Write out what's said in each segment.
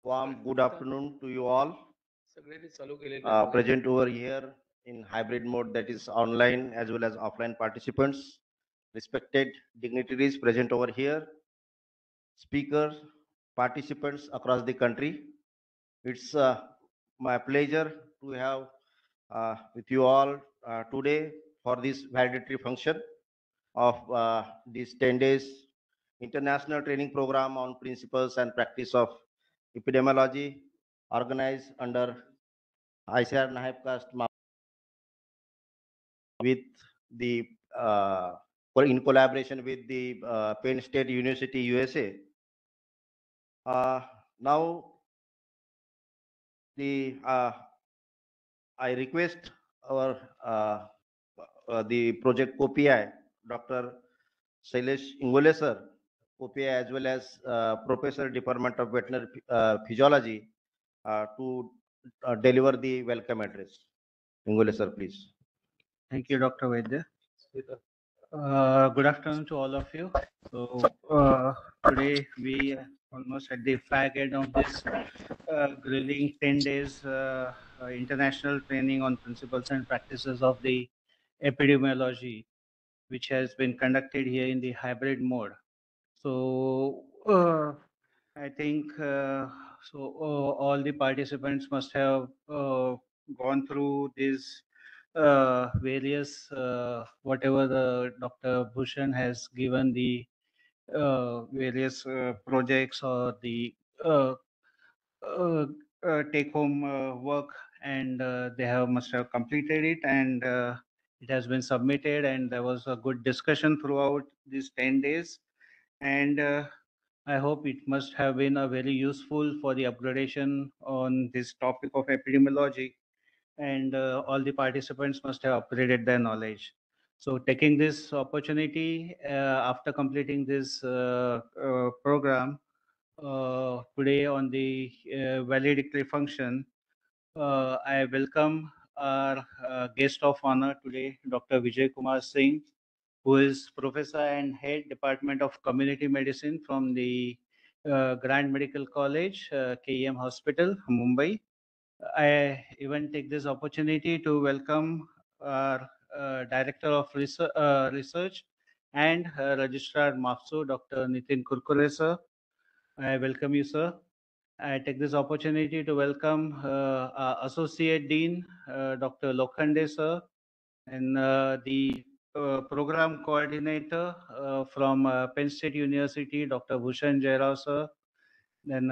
Warm good afternoon to you all. Present over here in hybrid mode, that is online as well as offline participants, respected dignitaries present over here, speakers, participants across the country. It's my pleasure to have with you all today for this validatory function of this 10 days international training program on principles and practice of epidemiology organized under ICR Nahibcast with the in collaboration with the Penn State University USA. Now the I request our the project COPI, Dr. Shailesh Ingole sir, COPI as well as Professor Department of Veterinary Physiology to deliver the welcome address. Ingole sir, please. Thank you, Dr. Vaidya. Good afternoon to all of you. So today we are almost at the fag end of this grilling 10 days international training on principles and practices of the epidemiology, which has been conducted here in the hybrid mode. So I think all the participants must have gone through these various whatever the Dr. Bhushan has given the various projects or the uh, take home work, and they have must have completed it, and it has been submitted, and there was a good discussion throughout these 10 days, and I hope it must have been a very useful for the upgradation on this topic of epidemiology, and all the participants must have upgraded their knowledge. So taking this opportunity after completing this program today on the valedictory function, I welcome our guest of honor today, Dr. Vijay Kumar Singh, who is Professor and Head Department of Community Medicine from the Grand Medical College, KEM Hospital, Mumbai. I even take this opportunity to welcome our Director of Research and Registrar MAFSU, Dr. Nitin Kurkure, sir. I welcome you, sir. I take this opportunity to welcome our Associate Dean, Dr. Lokhande, sir, and the program coordinator from Penn State University, Dr. Bhushan Jairao, sir, then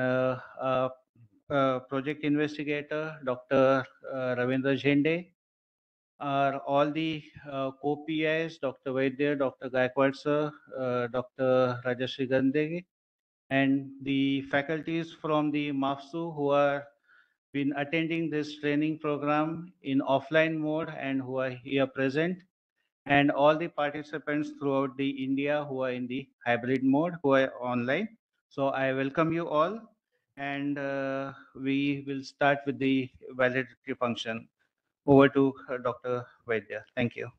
project investigator, Dr. Ravindra Jhende, are all the co-PIs, Dr. Vaidya, Dr. Gaikwad, sir, Dr. Rajashri Gandegi, and the faculties from the MAFSU who are been attending this training program in offline mode and who are here present, and all the participants throughout the India who are in the hybrid mode, who are online. So I welcome you all, and we will start with the validity function. Over to Dr. Vaidya. Thank you.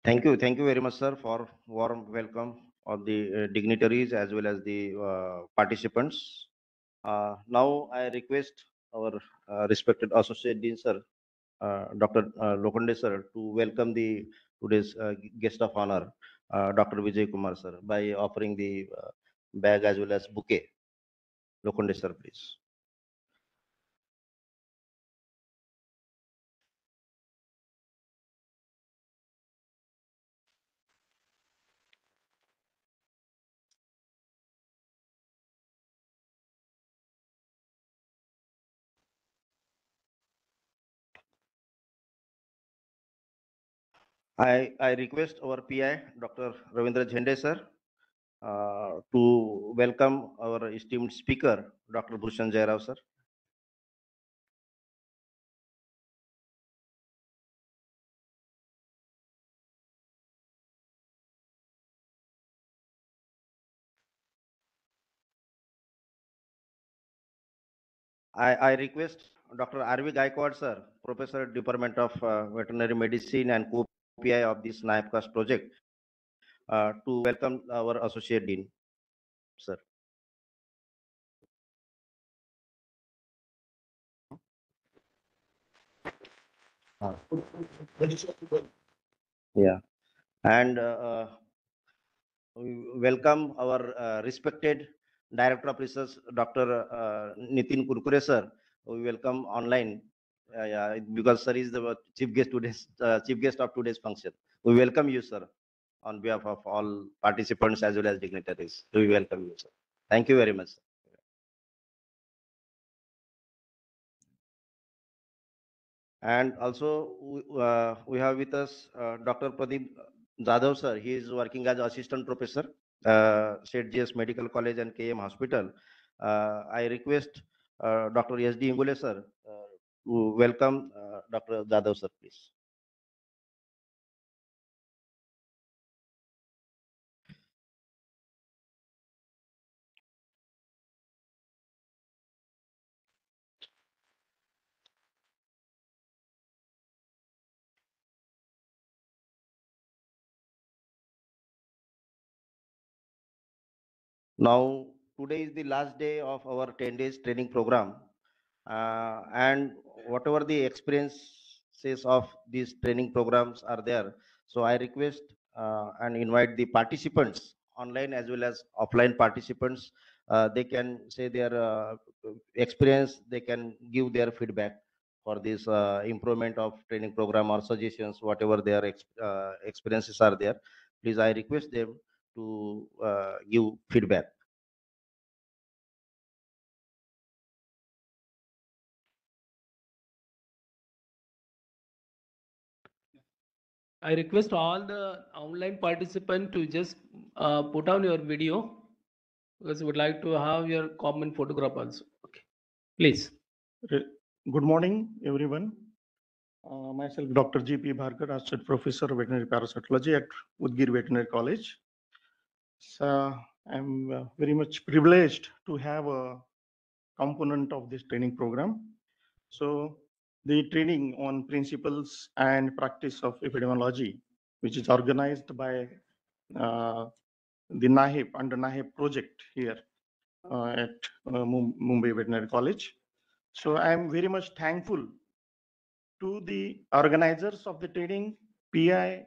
Thank you very much, sir, for warm welcome of the dignitaries as well as the participants. Now I request our respected Associate Dean, sir, Dr. Lokhande, sir, to welcome the today's guest of honor, Dr. Vijay Kumar, sir, by offering the bag as well as bouquet. Lokhande, sir, please. I request our PI, Dr. Ravindra Jhende, sir, to welcome our esteemed speaker, Dr. Bhushan Jairao, sir. I request Dr. R.V. Gaikwad, sir, Professor, Department of Veterinary Medicine and co-PI of this NIAPCAS project, to welcome our Associate Dean, sir. Yeah. And we welcome our respected Director of Research, Dr. Nitin Kurkure, sir. We welcome online, yeah, because sir is the chief guest of today's function. We welcome you, sir, on behalf of all participants as well as dignitaries. We welcome you, sir. Thank you very much, sir. And also, we have with us Dr. Pradeep Jadhav, sir. He is working as assistant professor, St. GS Medical College and KM Hospital. I request Dr. S.D. Ingule, sir, to welcome Dr. Jadhav, sir, please. Now, today is the last day of our 10 days training program. And whatever the experiences of these training programs are there, so I request and invite the participants, online as well as offline participants. They can say their experience, they can give their feedback for this improvement of training program or suggestions, whatever their experiences are there. Please, I request them to give feedback. I request all the online participant to just put on your video because we would like to have your common photograph also. Okay, please. Good morning, everyone. Myself, Dr. G.P. Bharkar, Associate Professor of Veterinary Parasitology at Udgir Veterinary College. So I'm very much privileged to have a component of this training program. So the training on principles and practice of epidemiology, which is organized by the NAHEP, under NAHEP project here at Mumbai Veterinary College. So I'm very much thankful to the organizers of the training, PI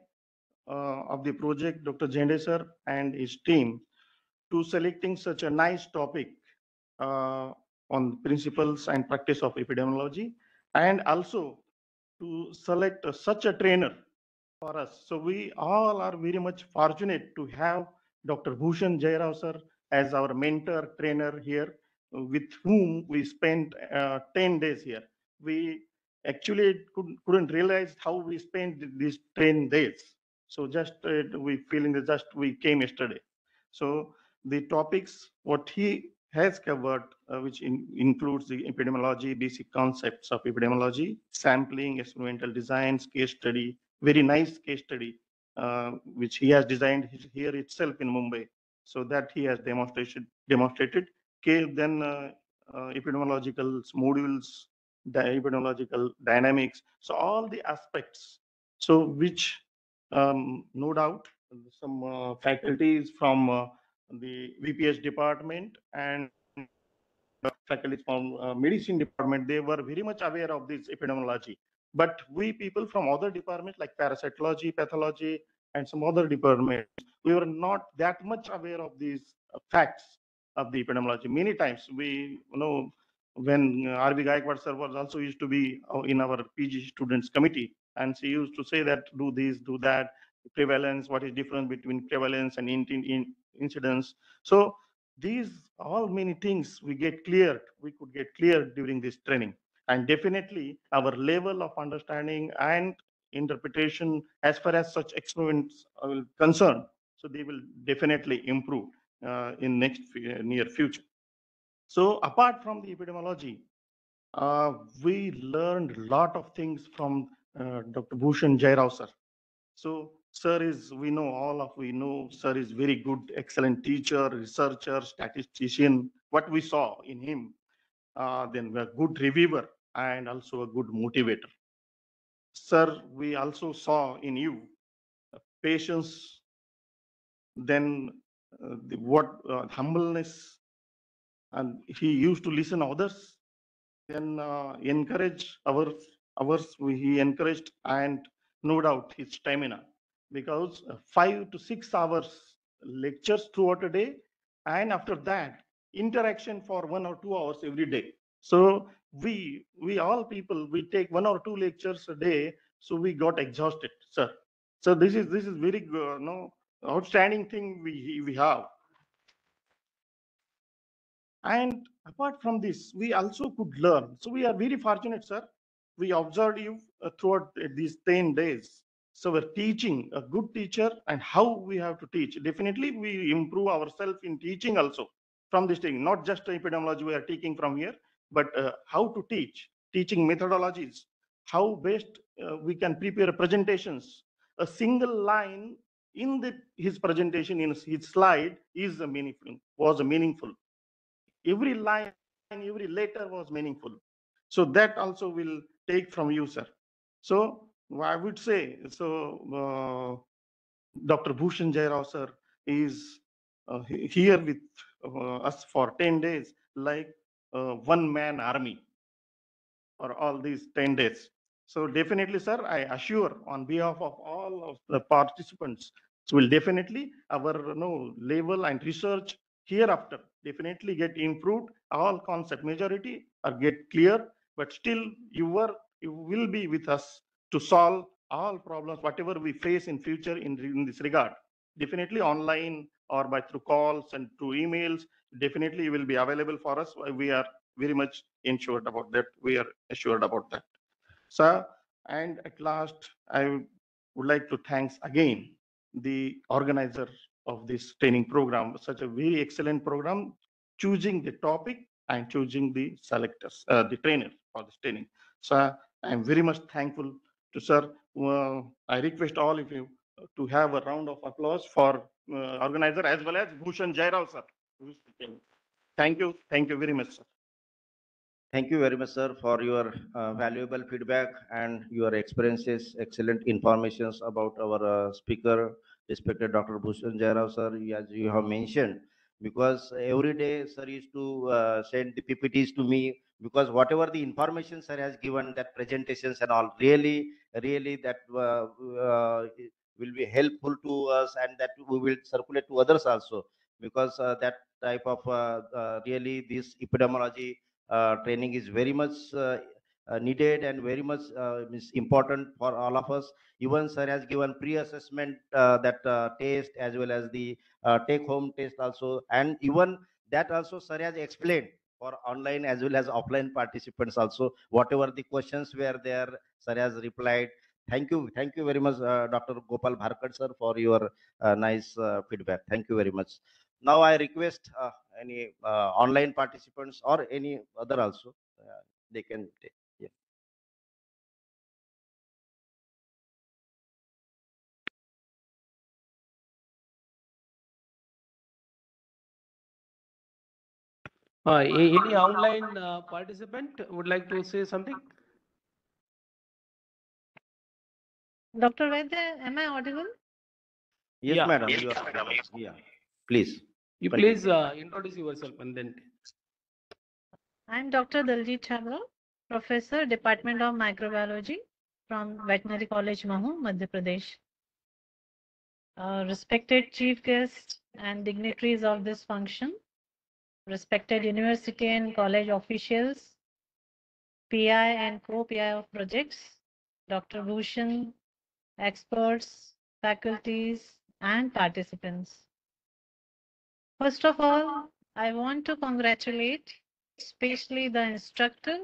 of the project, Dr. Jende sir and his team, to selecting such a nice topic uh, on principles and practice of epidemiology, and also to select such a trainer for us. So we all are very much fortunate to have Dr. Bhushan Jairao sir as our mentor trainer here, with whom we spent 10 days here. We actually couldn't realize how we spent these 10 days. So just we feeling that just we came yesterday. So the topics, what he has covered, which includes the epidemiology, basic concepts of epidemiology, sampling, experimental designs, case study, very nice case study, which he has designed here itself in Mumbai. So that he has demonstrated. Then epidemiological modules, the epidemiological dynamics. So all the aspects. So which no doubt some faculties from the VPH department and faculty from medicine department, they were very much aware of this epidemiology. But we people from other departments like parasitology, pathology, and some other departments, we were not that much aware of these facts of the epidemiology. Many times we, when R.V. Gaikwad sir was also used to be in our PG students committee, and she used to say that do this, do that, prevalence, what is difference between prevalence and incidence. So these all many things we could get cleared during this training, and definitely our level of understanding and interpretation as far as such experiments are concerned, so they will definitely improve in near future. So apart from the epidemiology, we learned a lot of things from Dr. Bhushan Jairao sir. So sir is, we know, sir is very good, excellent teacher, researcher, statistician, what we saw in him. Then a good reviewer and also a good motivator. Sir, we also saw in you patience, then humbleness, and he used to listen others, then encourage hours he encouraged, and no doubt his stamina, because 5 to 6 hours lectures throughout a day, and after that interaction for 1 or 2 hours every day. So we all people, we take 1 or 2 lectures a day, so we got exhausted, sir. So this is very no outstanding thing we have. And apart from this, we also could learn. So we are very fortunate, sir. We observed you throughout these 10 days. So we're teaching, a good teacher, and how we have to teach. Definitely, we improve ourselves in teaching also from this thing. Not just epidemiology we are taking from here, but how to teach, teaching methodologies, how best we can prepare presentations. A single line in his presentation, in his slide, is a meaningful, was a meaningful. Every line, every letter was meaningful. So that also will take from you, sir. So I would say, so Dr. Bhushan Jairao, sir, is here with us for 10 days, like one man army for all these 10 days. So definitely, sir, I assure on behalf of all of the participants, so will definitely our level and research hereafter definitely get improved. All concept majority are get clear, but still you will be with us to solve all problems, whatever we face in future in this regard. Definitely online or by through calls and through emails, definitely will be available for us. We are very much ensured about that. We are assured about that. So, and at last, I would like to thanks again the organizer of this training program, such a very excellent program, choosing the topic and choosing the selectors, the trainer for this training. So I'm very much thankful to sir. I request all of you to have a round of applause for organizer as well as Bhushan Jairao, sir. Thank you very much, sir. Thank you very much, sir, for your valuable feedback and your experiences, excellent informations about our speaker, respected Dr. Bhushan Jairao, sir, as you have mentioned. Because every day, sir used to send the PPTs to me, because whatever the information sir has given, that presentations and all, really that will be helpful to us, and that we will circulate to others also. Because that type of really this epidemiology training is very much needed and very much is important for all of us. Even sir has given pre-assessment that test, as well as the take-home test also, and even that also sir has explained for online as well as offline participants also. Whatever the questions were there, sir has replied. Thank you very much, Dr. Gopal Bharkar, sir, for your nice feedback. Thank you very much. Now I request any online participants or any other also, they can take. Yeah. Any online participant would like to say something? Dr. Vaidya, am I audible? Yes, Yeah. madam, you are audible. Yeah, please You continue. please introduce yourself and then. I'm Dr. Daljit Chabra, Professor, Department of Microbiology from Veterinary College, Mahu, Madhya Pradesh. Respected chief guests and dignitaries of this function, respected university and college officials, PI and co-PI of projects, Dr. Bhushan, experts, faculties, and participants. First of all, I want to congratulate especially the instructor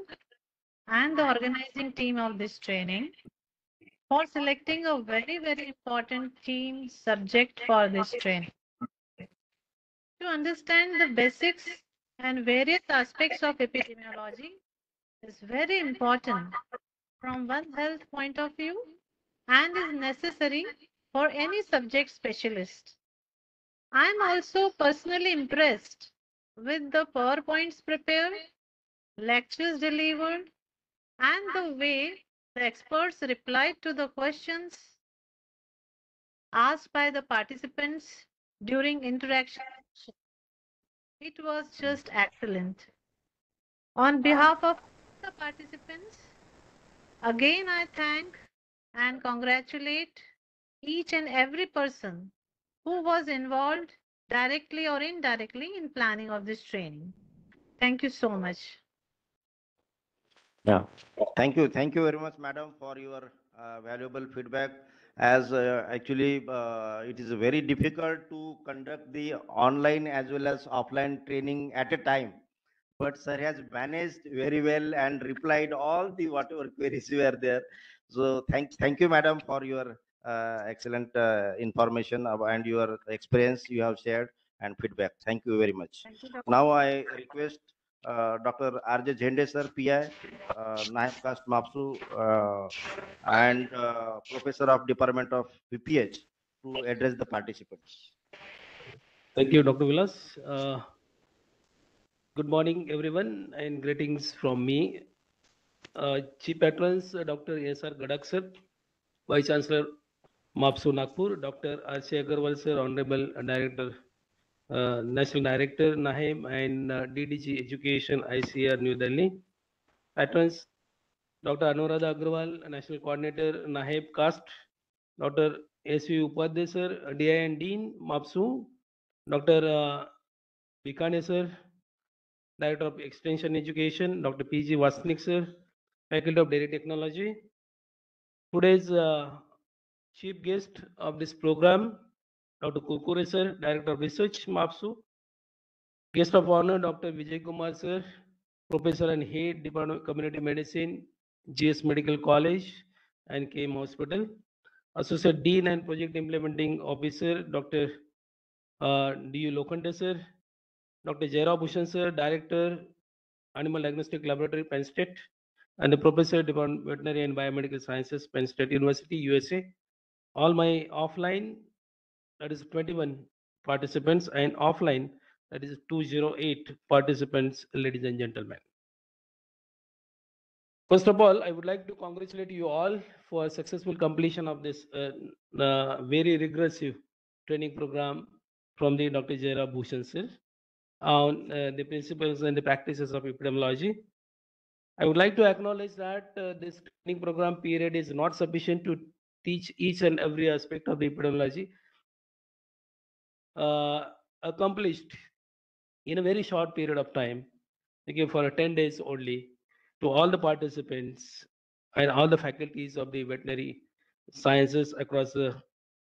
and the organizing team of this training for selecting a very, very important theme subject for this training. To understand the basics and various aspects of epidemiology is very important from one health point of view and is necessary for any subject specialist. I am also personally impressed with the PowerPoints prepared, lectures delivered, and the way the experts replied to the questions asked by the participants during interaction. It was just excellent. On behalf of the participants, Again, I thank and congratulate each and every person who was involved directly or indirectly in planning of this training. Thank you so much. Yeah. Thank you very much, madam, for your valuable feedback. As actually, it is very difficult to conduct the online as well as offline training at a time. But sir has managed very well and replied all the whatever queries were there. So thank you, madam, for your excellent information and your experience you have shared and feedback. Thank you very much. Thank you, Dr. Now I request Dr. R.J. Jhende sir, PI, Naib Caste Mapsu, and Professor of Department of PPH to address the participants. Thank you, Dr. Vilas. Good morning, everyone, and greetings from me. Chief Patrons, Dr. S.R. Gadak sir, Vice Chancellor, MAPSU Nagpur, Dr. R.C. Agarwal sir, Honorable Director, National Director, NAHEM, and DDG Education, ICR, New Delhi. Patrons, Dr. Anuradha Agrawal, National Coordinator, NAHEB Caste, Dr. S.V. Upadhyay sir, DI and Dean, MAPSU, Dr. Bikane sir, Director of Extension Education, Dr. P.G. Vasnik sir, Faculty of Dairy Technology. Today's chief guest of this program, Dr. Kukure sir, Director of Research, MAPSU. Guest of honor, Dr. Vijay Kumar sir, Professor and Head, Department of Community Medicine, GS Medical College and KM Hospital. Associate Dean and Project Implementing Officer, Dr. D.U. Lokande sir, Dr. Jairaj Bhushan sir, Director, Animal Diagnostic Laboratory, Penn State, and the Professor, Department of Veterinary and Biomedical Sciences, Penn State University, USA. All my offline, that is 21 participants, and offline, that is 208 participants, ladies and gentlemen. First of all, I would like to congratulate you all for successful completion of this very rigorous training program from the Dr. Jairaj Bhushan sir on the principles and the practices of epidemiology. I would like to acknowledge that this training program period is not sufficient to teach each and every aspect of the epidemiology accomplished in a very short period of time, okay, for 10 days only, to all the participants and all the faculties of the veterinary sciences across the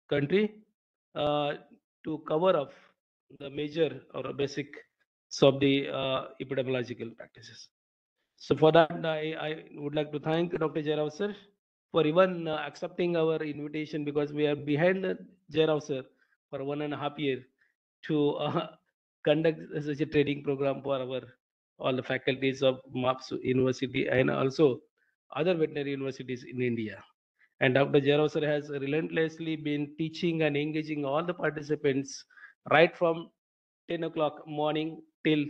country uh, to cover up the major or basic of the epidemiological practices. So for that, I would like to thank Dr. Jairaj sir for even accepting our invitation, because we are behind Jairaj sir for 1.5 years to conduct such a training program for our all the faculties of MAPS University and also other veterinary universities in India. And Dr. Jairaj sir has relentlessly been teaching and engaging all the participants right from 10 o'clock morning till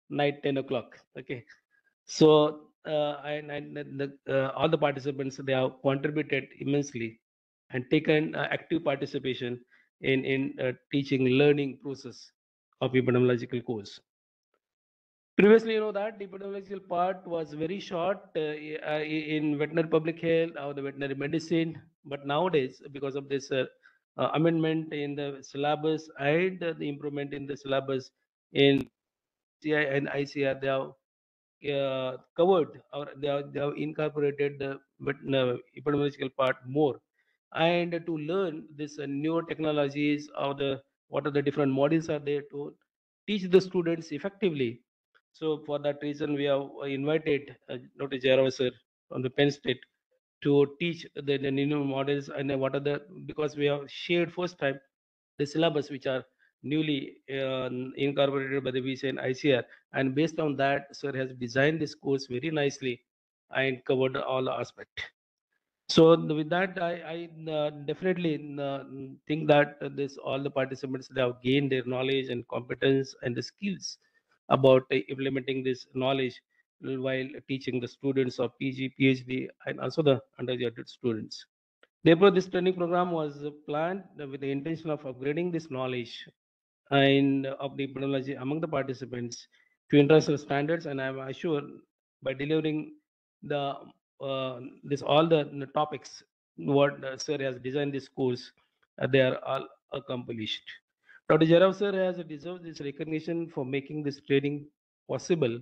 night 10 o'clock. Okay. So all the participants, they have contributed immensely and taken active participation in teaching learning process of epidemiological course. Previously, you know that the epidemiological part was very short in veterinary public health or the veterinary medicine, but nowadays, because of this amendment in the syllabus and the improvement in the syllabus in CI and ICR, they have covered or they have incorporated the epidemiological part more, and to learn this newer technologies or the what are the different models are there to teach the students effectively. So for that reason, we have invited Dr. Jairaj sir from the Penn State to teach the new models, and what are the, because we have shared first time the syllabus which are newly incorporated by the VC and ICR, and based on that, sir has designed this course very nicely and covered all aspect. So with that, I definitely think that this all the participants, they have gained their knowledge and competence and the skills about implementing this knowledge while teaching the students of PG, PhD, and also the undergraduate students. Therefore, this training program was planned with the intention of upgrading this knowledge and of the epidemiology among the participants to international standards, and I am assured by delivering the this all the topics what sir has designed this course, they are all accomplished. Dr. Jarav sir has deserved this recognition for making this training possible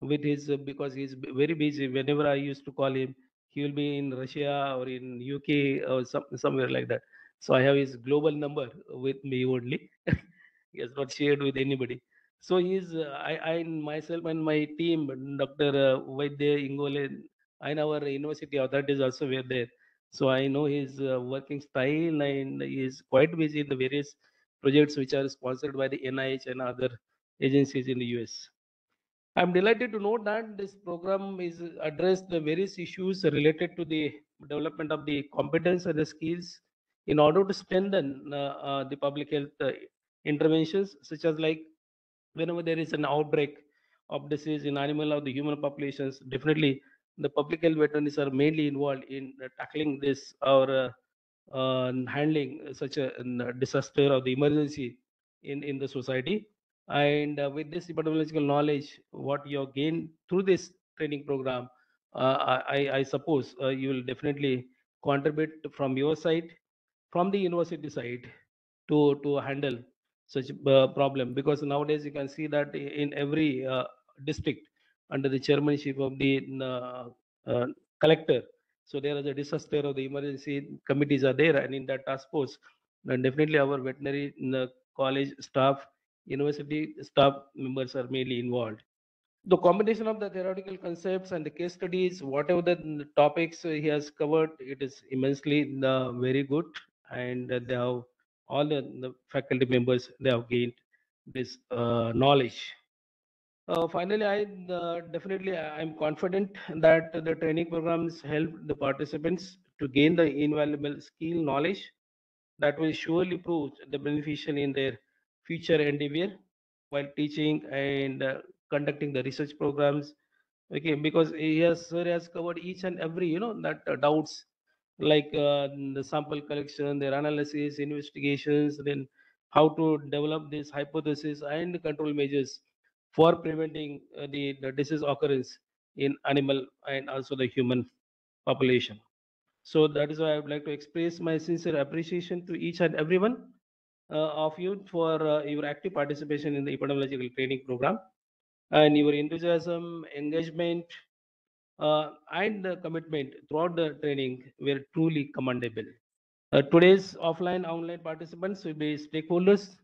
with his because he's very busy. Whenever I used to call him, he will be in Russia or in UK or somewhere like that. So I have his global number with me only. He has not shared with anybody. So he's I myself and my team, Dr. Vaidya Ingole, and our university authorities also were there. So I know his working style, and he is quite busy in the various projects which are sponsored by the NIH and other agencies in the US. I'm delighted to note that this program is addressed the various issues related to the development of the competence and the skills in order to strengthen the public health interventions, such as like whenever there is an outbreak of disease in animal or the human populations, definitely the public health veterinaries are mainly involved in tackling this or handling such a disaster or the emergency in the society. And with this epidemiological knowledge, what you have gained through this training program, I suppose you will definitely contribute from your side, from the university side, to handle such problem, because nowadays you can see that in every district under the chairmanship of the uh, collector, so there is a disaster or the emergency committees are there, and in that task force, then definitely our veterinary college staff, university staff members are mainly involved. The combination of the theoretical concepts and the case studies, whatever the topics he has covered, it is immensely very good, and they have all the faculty members, they have gained this knowledge. Finally, I'm confident that the training programs help the participants to gain the invaluable skill knowledge that will surely prove the beneficial in their future endeavor while teaching and conducting the research programs. Okay, because sir has covered each and every that doubts, like the sample collection, their analysis, investigations, then how to develop this hypothesis and control measures for preventing the disease occurrence in animal and also the human population. So that is why I would like to express my sincere appreciation to each and everyone of you for your active participation in the epidemiological training program, and your enthusiasm, engagement, and the commitment throughout the training were truly commendable. Today's offline, online participants will be stakeholders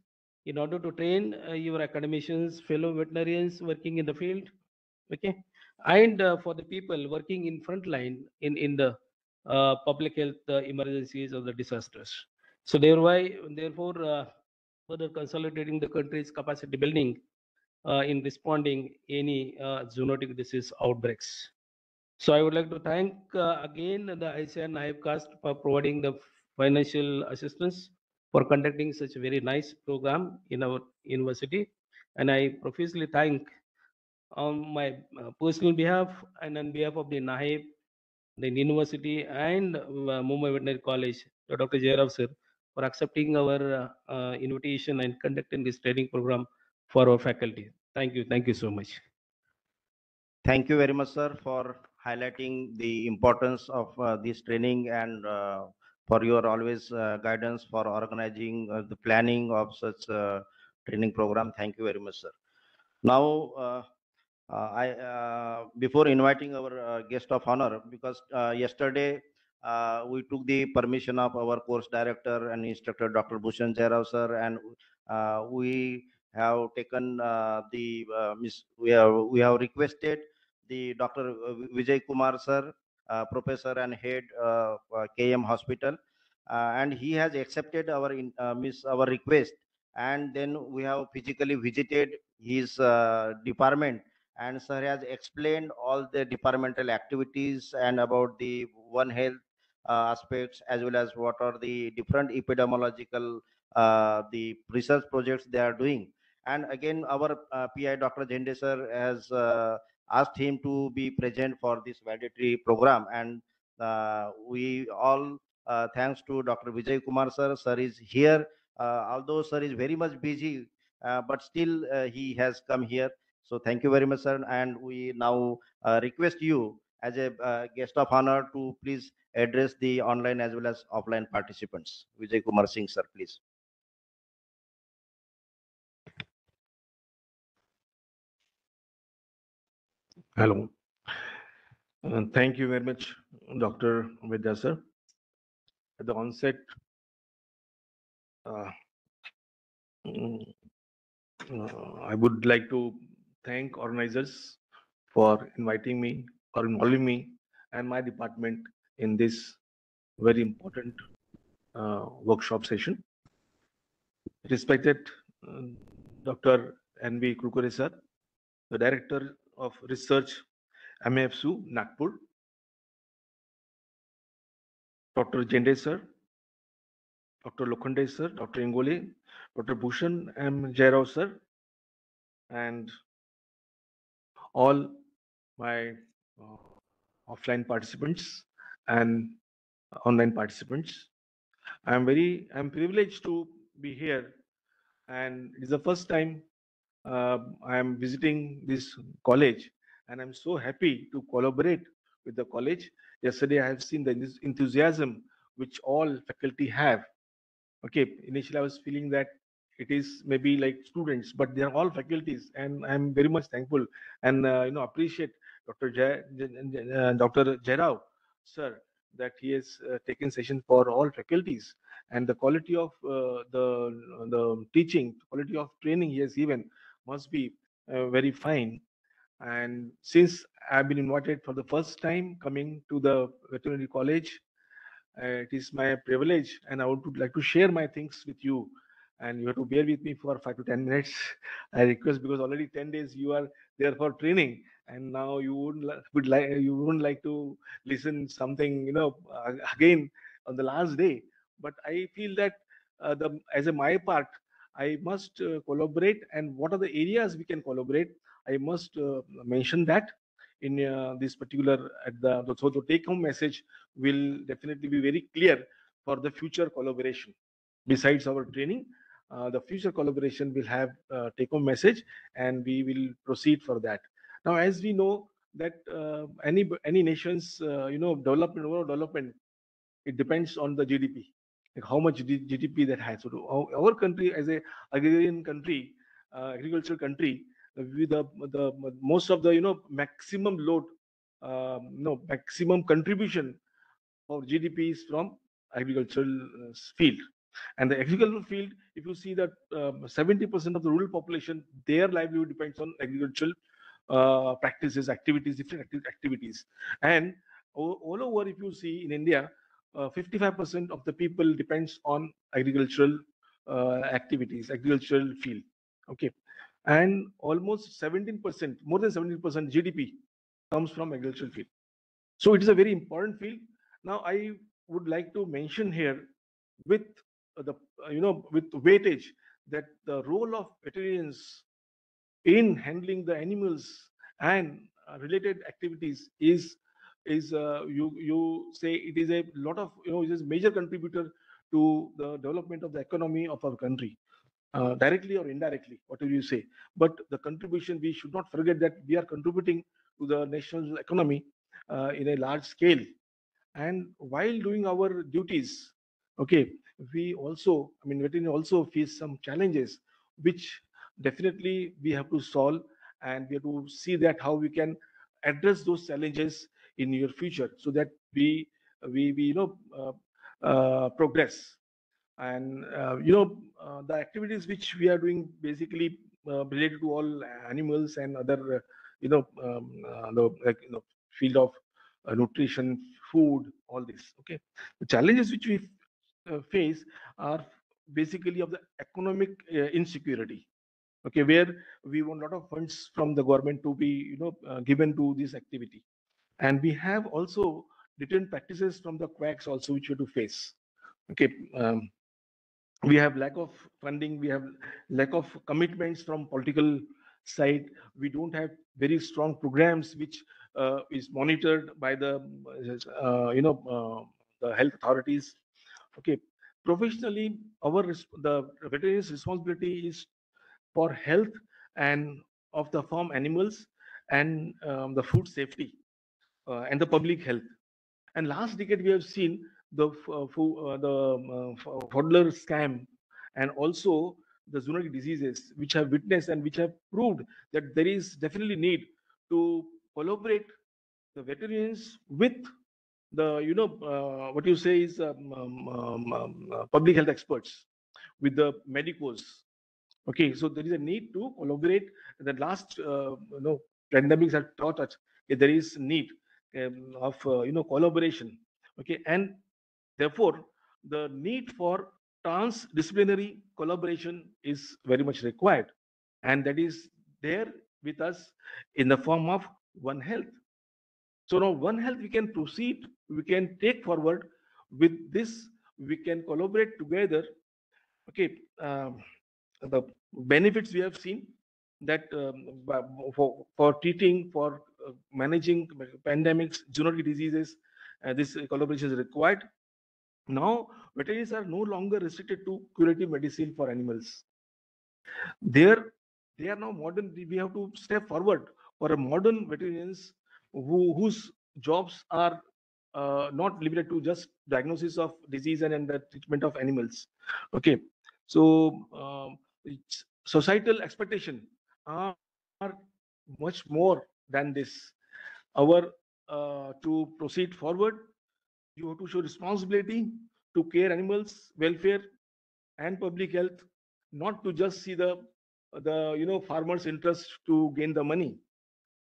in order to train your academicians, fellow veterinarians working in the field, okay, and for the people working in front line in the public health emergencies or the disasters. So therefore, further consolidating the country's capacity building in responding any zoonotic disease outbreaks. So I would like to thank again the ICR Naivcast for providing the financial assistance for conducting such a very nice program in our university. And I profusely thank on my personal behalf and on behalf of the NAHIB, the university, and Mumbai Veterinary College, Dr. Jairav sir, for accepting our invitation and conducting this training program for our faculty. Thank you. Thank you so much. Thank you very much, sir, for highlighting the importance of this training and for your always guidance for organizing the planning of such training program. Thank you very much, sir. Now, before inviting our guest of honor, because yesterday we took the permission of our course director and instructor, Dr. Bhushan Jairao, sir, and we have taken we have requested the Dr. Vijay Kumar, sir, professor and head KM Hospital, and he has accepted our request, and then we have physically visited his department, and sir has explained all the departmental activities and about the One Health aspects, as well as what are the different epidemiological the research projects they are doing. And again, our PI Dr. Jende sir has asked him to be present for this validatory program, and we all thanks to Dr. Vijay Kumar sir. Sir is here, although sir is very much busy, but still he has come here. So thank you very much, sir. And we now request you as a guest of honor to please address the online as well as offline participants. Vijay Kumar Singh, sir, please. Hello. Thank you very much, Dr. Vidya sir. At the onset, uh, mm, I would like to thank organizers for inviting me or involving me and my department in this very important workshop session. Respected uh, Dr. N.V. Kulkure sir, the Director of Research, MAFSU, Nagpur, Dr. Jende sir, Dr. Lokhande sir, Dr. Ingole, Dr. Bhushan M. Jairao sir, and all my uh, offline participants and online participants. I'm privileged to be here, and it is the first time I am visiting this college, and I'm so happy to collaborate with the college. Yesterday, I have seen the enthusiasm which all faculty have. Okay, initially I was feeling that it is maybe like students, but they are all faculties, and I'm very much thankful and appreciate Dr. Dr. Jairao, sir, that he has taken session for all faculties, and the quality of the teaching, quality of training he has given must be very fine. And since I've been invited for the first time coming to the veterinary college, it is my privilege, and I would like to share my things with you. And you have to bear with me for 5 to 10 minutes. I request, because already 10 days you are there for training, and now you wouldn't like to listen something again on the last day. But I feel that the as a my part, I must collaborate. And what are the areas we can collaborate? I must mention that in this particular at the so the take home message will definitely be very clear for the future collaboration. Besides our training, the future collaboration will have take home message, and we will proceed for that. Now, as we know that any nation's development, overall development, it depends on the GDP, like how much GDP that has. So our country, as a agrarian country, agricultural country, with the most of the maximum load, maximum contribution of GDP is from agricultural field. And the agricultural field, if you see that 70% of the rural population, their livelihood depends on agricultural practices, activities, different activities. And all over, if you see in India, 55% of the people depends on agricultural activities, agricultural field. Okay, and almost 17%, more than 17% GDP comes from agricultural field. So it is a very important field. Now I would like to mention here with the with weightage that the role of veterinarians in handling the animals and related activities is you say it is a lot of it is a major contributor to the development of the economy of our country, directly or indirectly, whatever you say. But the contribution, we should not forget that we are contributing to the national economy in a large scale. And while doing our duties, okay, we also, I mean, veterinary also face some challenges, which definitely we have to solve, and we have to see that how we can address those challenges in your future, so that we progress. And the activities which we are doing basically related to all animals and other the like field of nutrition, food, all this. Okay, the challenges which we face are basically of the economic insecurity. Okay, where we want a lot of funds from the government to be given to this activity. And we have also different practices from the quacks also, which we have to face. Okay, we have lack of funding, we have lack of commitments from political side. We don't have very strong programs which is monitored by the the health authorities. Okay, professionally, the veterinarian's responsibility is for health and of the farm animals and the food safety. and the public health. And last decade, we have seen the toddler scam and also the zoonotic diseases, which have witnessed and which have proved that there is definitely need to collaborate the veterinarians with the, what you say is public health experts, with the medicos. Okay, so there is a need to collaborate. The last, pandemics have taught us that there is need of, collaboration. Okay, and therefore the need for transdisciplinary collaboration is very much required, and that is there with us in the form of One Health. So now One Health we can proceed, we can take forward with this, we can collaborate together. Okay, the benefits we have seen that for treating, for managing pandemics, zoonotic diseases, this collaboration is required. Now, veterinarians are no longer restricted to curative medicine for animals. They're, they are now modern. We have to step forward for a modern veterinarians whose jobs are not limited to just diagnosis of disease and the treatment of animals. Okay, so societal expectation are much more than this. Our to proceed forward, you have to show responsibility to care animals welfare and public health, not to just see the farmers interest to gain the money.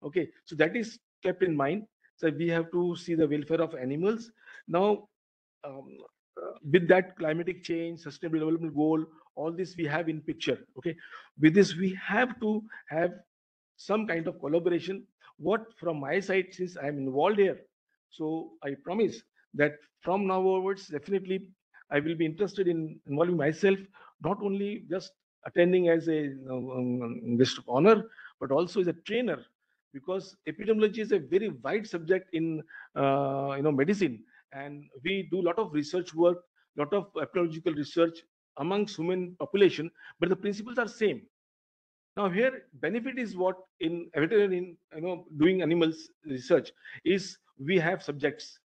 Okay, so that is kept in mind. So we have to see the welfare of animals. Now, um, with that climatic change, sustainable development goal, all this we have in picture. Okay, with this we have to have some kind of collaboration. What from my side, since I'm involved here, so I promise that from now onwards, definitely I will be interested in involving myself, not only just attending as a guest of honor, but also as a trainer, because epidemiology is a very wide subject in medicine, and we do a lot of research work, lot of epidemiological research amongst human population, but the principles are same. Now here benefit is what in veterinary, doing animals research is we have subjects.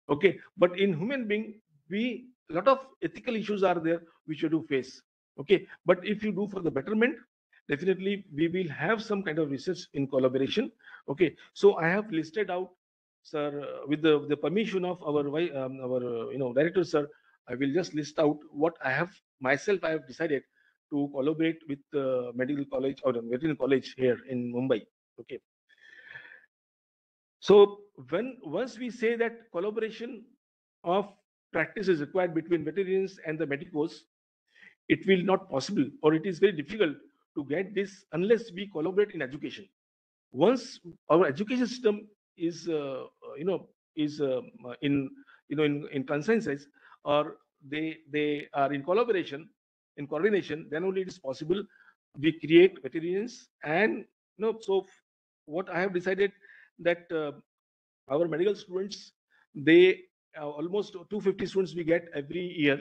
Okay, but in human being, we a lot of ethical issues are there which you do face. Okay, but if you do for the betterment, definitely we will have some kind of research in collaboration. Okay, so I have listed out, sir, with the permission of our our director, sir, I will just list out what I have myself. I have decided to collaborate with medical college or the veterinary college here in Mumbai. Okay, so when once we say that collaboration of practice is required between veterinarians and the medicos, it will not possible, or it is very difficult to get this unless we collaborate in education. Once our education system is in in consensus, or they are in collaboration, in coordination, then only it is possible we create veterinarians. And so what I have decided that our medical students, they almost 250 students we get every year,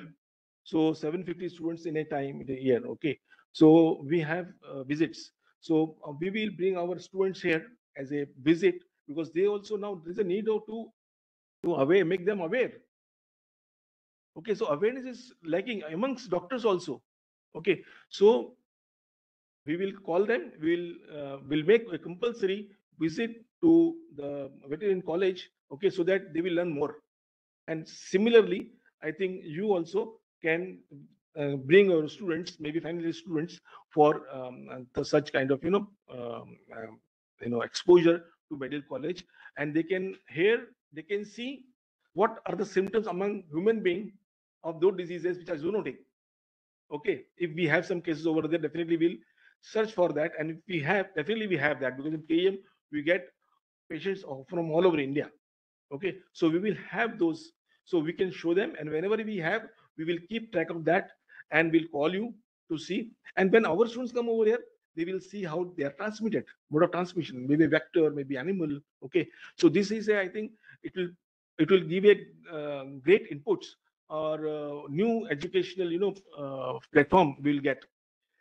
so 750 students in a time in a year. Okay, so we have visits, so we will bring our students here as a visit, because they also now there's a need to aware, make them aware. Okay, so awareness is lacking amongst doctors also. Okay, so we will call them, will make a compulsory visit to the veterinary college. Okay, so that they will learn more. And similarly, I think you also can bring our students, maybe final year students, for such kind of exposure to medical college, and they can hear, they can see what are the symptoms among human being of those diseases which are zoonotic. Okay, if we have some cases over there, definitely we'll search for that, and if we have, definitely we have that, because in KM we get patients from all over India. Okay, so we will have those, so we can show them, and whenever we have, we will keep track of that, and we'll call you to see. And when our students come over here, they will see how they are transmitted, mode of transmission, maybe vector, maybe animal. Okay, so this is I think it will give a great inputs, or new educational platform we'll get.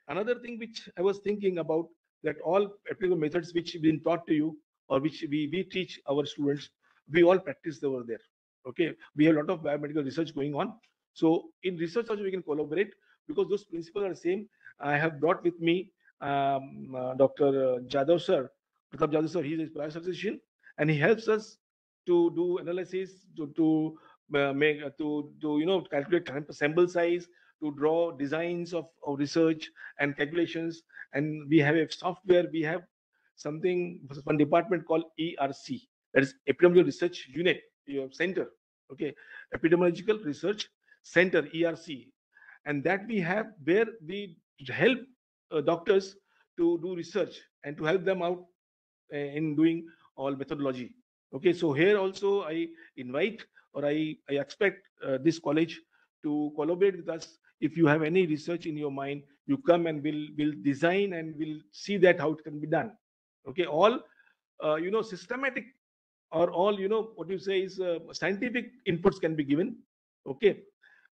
Another thing which I was thinking about, that all applicable methods which have been taught to you, or which we teach our students, we all practice over there. Okay, we have a lot of biomedical research going on. So in research also we can collaborate because those principles are the same. I have brought with me Dr. Jadhav sir, Pratap Jadhav sir. He is a biostatistician, and he helps us to do analysis, to make to calculate sample size, to draw designs of research and calculations. And we have a software. We have something, one department called ERC, that is Epidemiological Research Unit Center. Okay, Epidemiological Research Center, ERC, and that we have where we help doctors to do research and to help them out in doing all methodology. Okay, so here also I invite, or I expect this college to collaborate with us. If you have any research in your mind, you come and we'll design and we'll see that how it can be done. Okay, all systematic, or all what you say is scientific inputs can be given. Okay,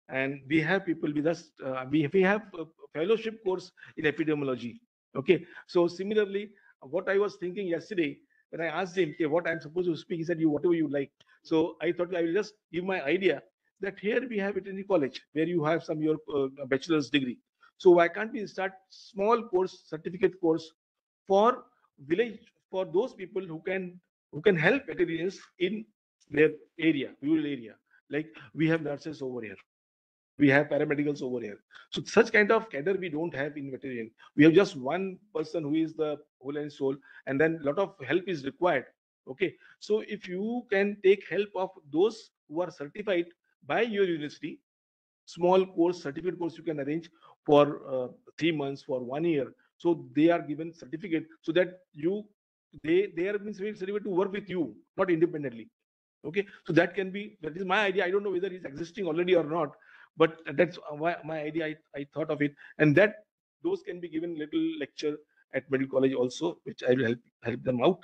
and we have people with us. We have a fellowship course in epidemiology. Okay, so similarly, what I was thinking yesterday when I asked him, okay, what I'm supposed to speak, he said, you whatever you like. So I thought I will just give my idea that here we have veterinary college where you have some your bachelor's degree. So why can't we start small course, certificate course for village, for those people who can help veterinarians in their area, rural area. Like we have nurses over here, we have paramedicals over here. So such kind of cadre we don't have in veterinarian. We have just one person who is the whole and soul, and then a lot of help is required. Okay, so if you can take help of those who are certified by your university, small course, certificate course you can arrange for 3 months, for 1 year. So they are given certificate so that they are being certificated to work with you, not independently. Okay, so that is my idea. I don't know whether it's existing already or not, but that's why my idea. I thought of it, and that those can be given little lecture at medical college also, which I will help them out.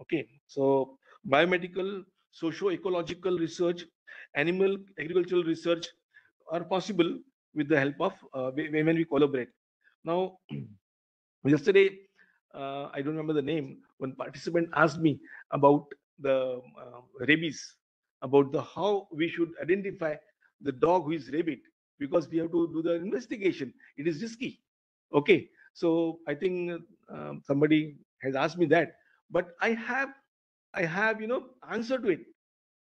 Okay, so biomedical, socio-ecological research, animal agricultural research are possible with the help of when we collaborate. Now, yesterday, I don't remember the name. One participant asked me about the rabies, about the how we should identify the dog who is rabid, because we have to do the investigation. It is risky. Okay, so I think somebody has asked me that, but I have answer to it.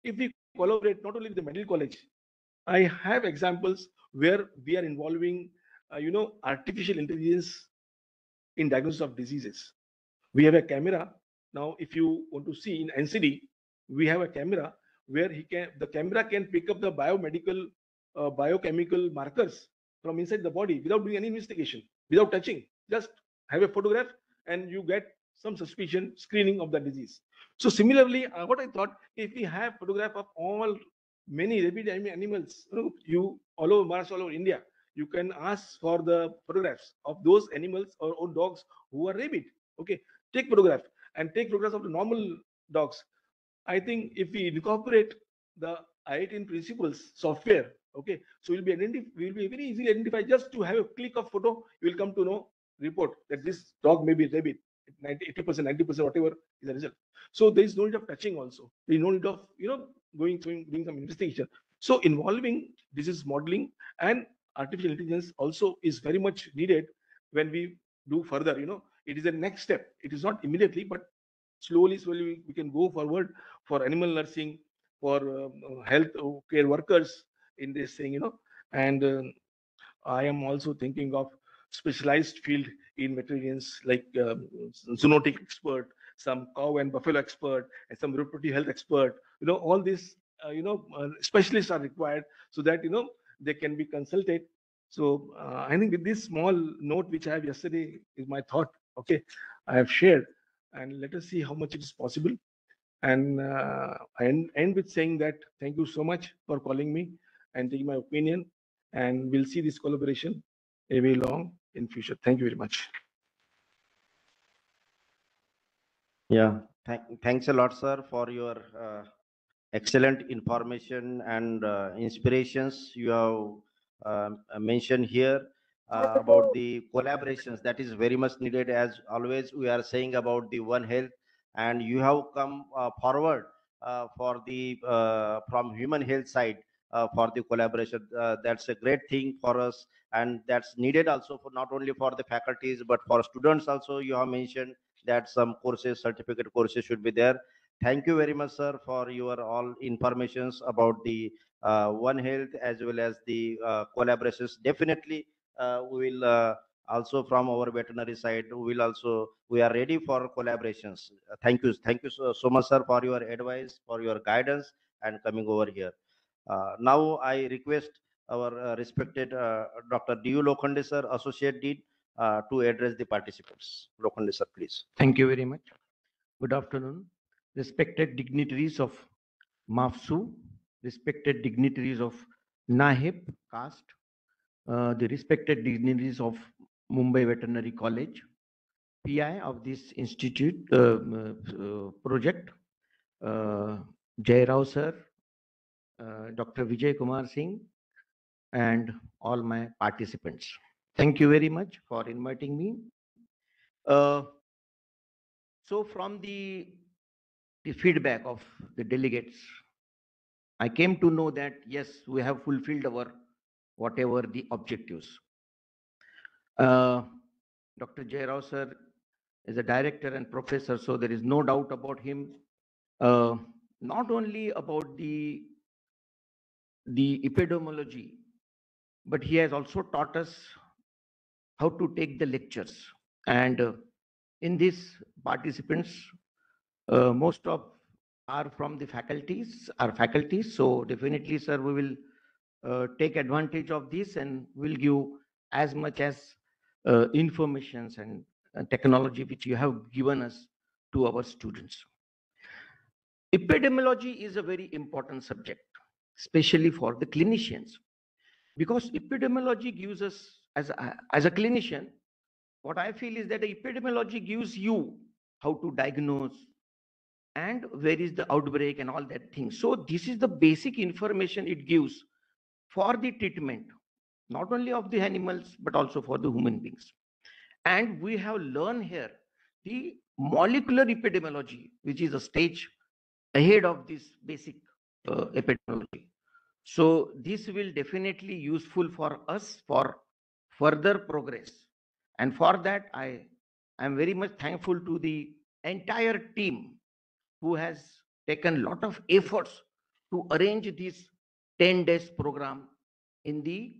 If we collaborate not only with the medical college, I have examples where we are involving artificial intelligence in diagnosis of diseases. We have a camera. Now if you want to see in NCD, we have a camera where the camera can pick up the biomedical biochemical markers from inside the body without doing any investigation, without touching. Just have a photograph and you get some suspicion screening of the disease. So similarly, what I thought, if we have photograph of all many rabid animals, you all over Maharashtra, all over India, you can ask for the photographs of those animals or dogs who are rabid. Okay, take photograph and take photographs of the normal dogs. I think if we incorporate the IIT principles software, okay, so we'll be very easily identify. Just to have a click of photo, you will come to know report that this dog may be rabid. 80%, 90%, whatever is the result. So there is no need of touching also. There is no need of doing some investigation. So involving disease modeling and artificial intelligence also is very much needed when we do further. It is a next step. It is not immediately, but slowly we can go forward for animal nursing, for health care workers in this thing. And I am also thinking of specialized field in veterinarians, like zoonotic expert, some cow and buffalo expert, and some reproductive health expert. All these specialists are required so that they can be consulted. So I think with this small note which I have yesterday is my thought. Okay, I have shared, and let us see how much it is possible. And I end with saying that thank you so much for calling me and taking my opinion. And we'll see this collaboration a way long in future. Thank you very much. Yeah, thanks a lot, sir, for your excellent information and inspirations you have mentioned here about the collaborations that is very much needed. As always, we are saying about the One Health, and you have come forward for the from human health side for the collaboration. That's a great thing for us, and that's needed also for not only for the faculties but for students also. You have mentioned that some courses, certificate courses should be there. Thank you very much, sir, for your all informations about the One Health as well as the collaborations. Definitely, we will also from our veterinary side, we are ready for collaborations. Thank you so much, sir, for your advice, for your guidance, and coming over here. Now I request our respected Dr. D.U. Lokhande, sir, Associate Dean, to address the participants. Lokhande, sir, please. Thank you very much. Good afternoon. Respected dignitaries of MAFSU, respected dignitaries of NAHIP caste, the respected dignitaries of Mumbai Veterinary College, PI of this institute project, Jai Rao sir, Dr. Vijay Kumar Singh, and all my participants. Thank you very much for inviting me. So from the feedback of the delegates, I came to know that yes, we have fulfilled our whatever the objectives. Dr. Jai Rao sir is a director and professor, so there is no doubt about him. Not only about the epidemiology, but he has also taught us how to take the lectures. And in these participants, most of are from the faculties, So definitely, sir, we will take advantage of this and will give as much as informations and technology which you have given us to our students. Epidemiology is a very important subject, especially for the clinicians, because epidemiology gives us, as a clinician, what I feel is that epidemiology gives you how to diagnose and where is the outbreak and all that thing. So this is the basic information it gives for the treatment, not only of the animals, but also for the human beings. And we have learned here the molecular epidemiology, which is a stage ahead of this basic epidemiology. So this will definitely useful for us for further progress. And for that, I am very much thankful to the entire team who has taken a lot of efforts to arrange this 10 days program in the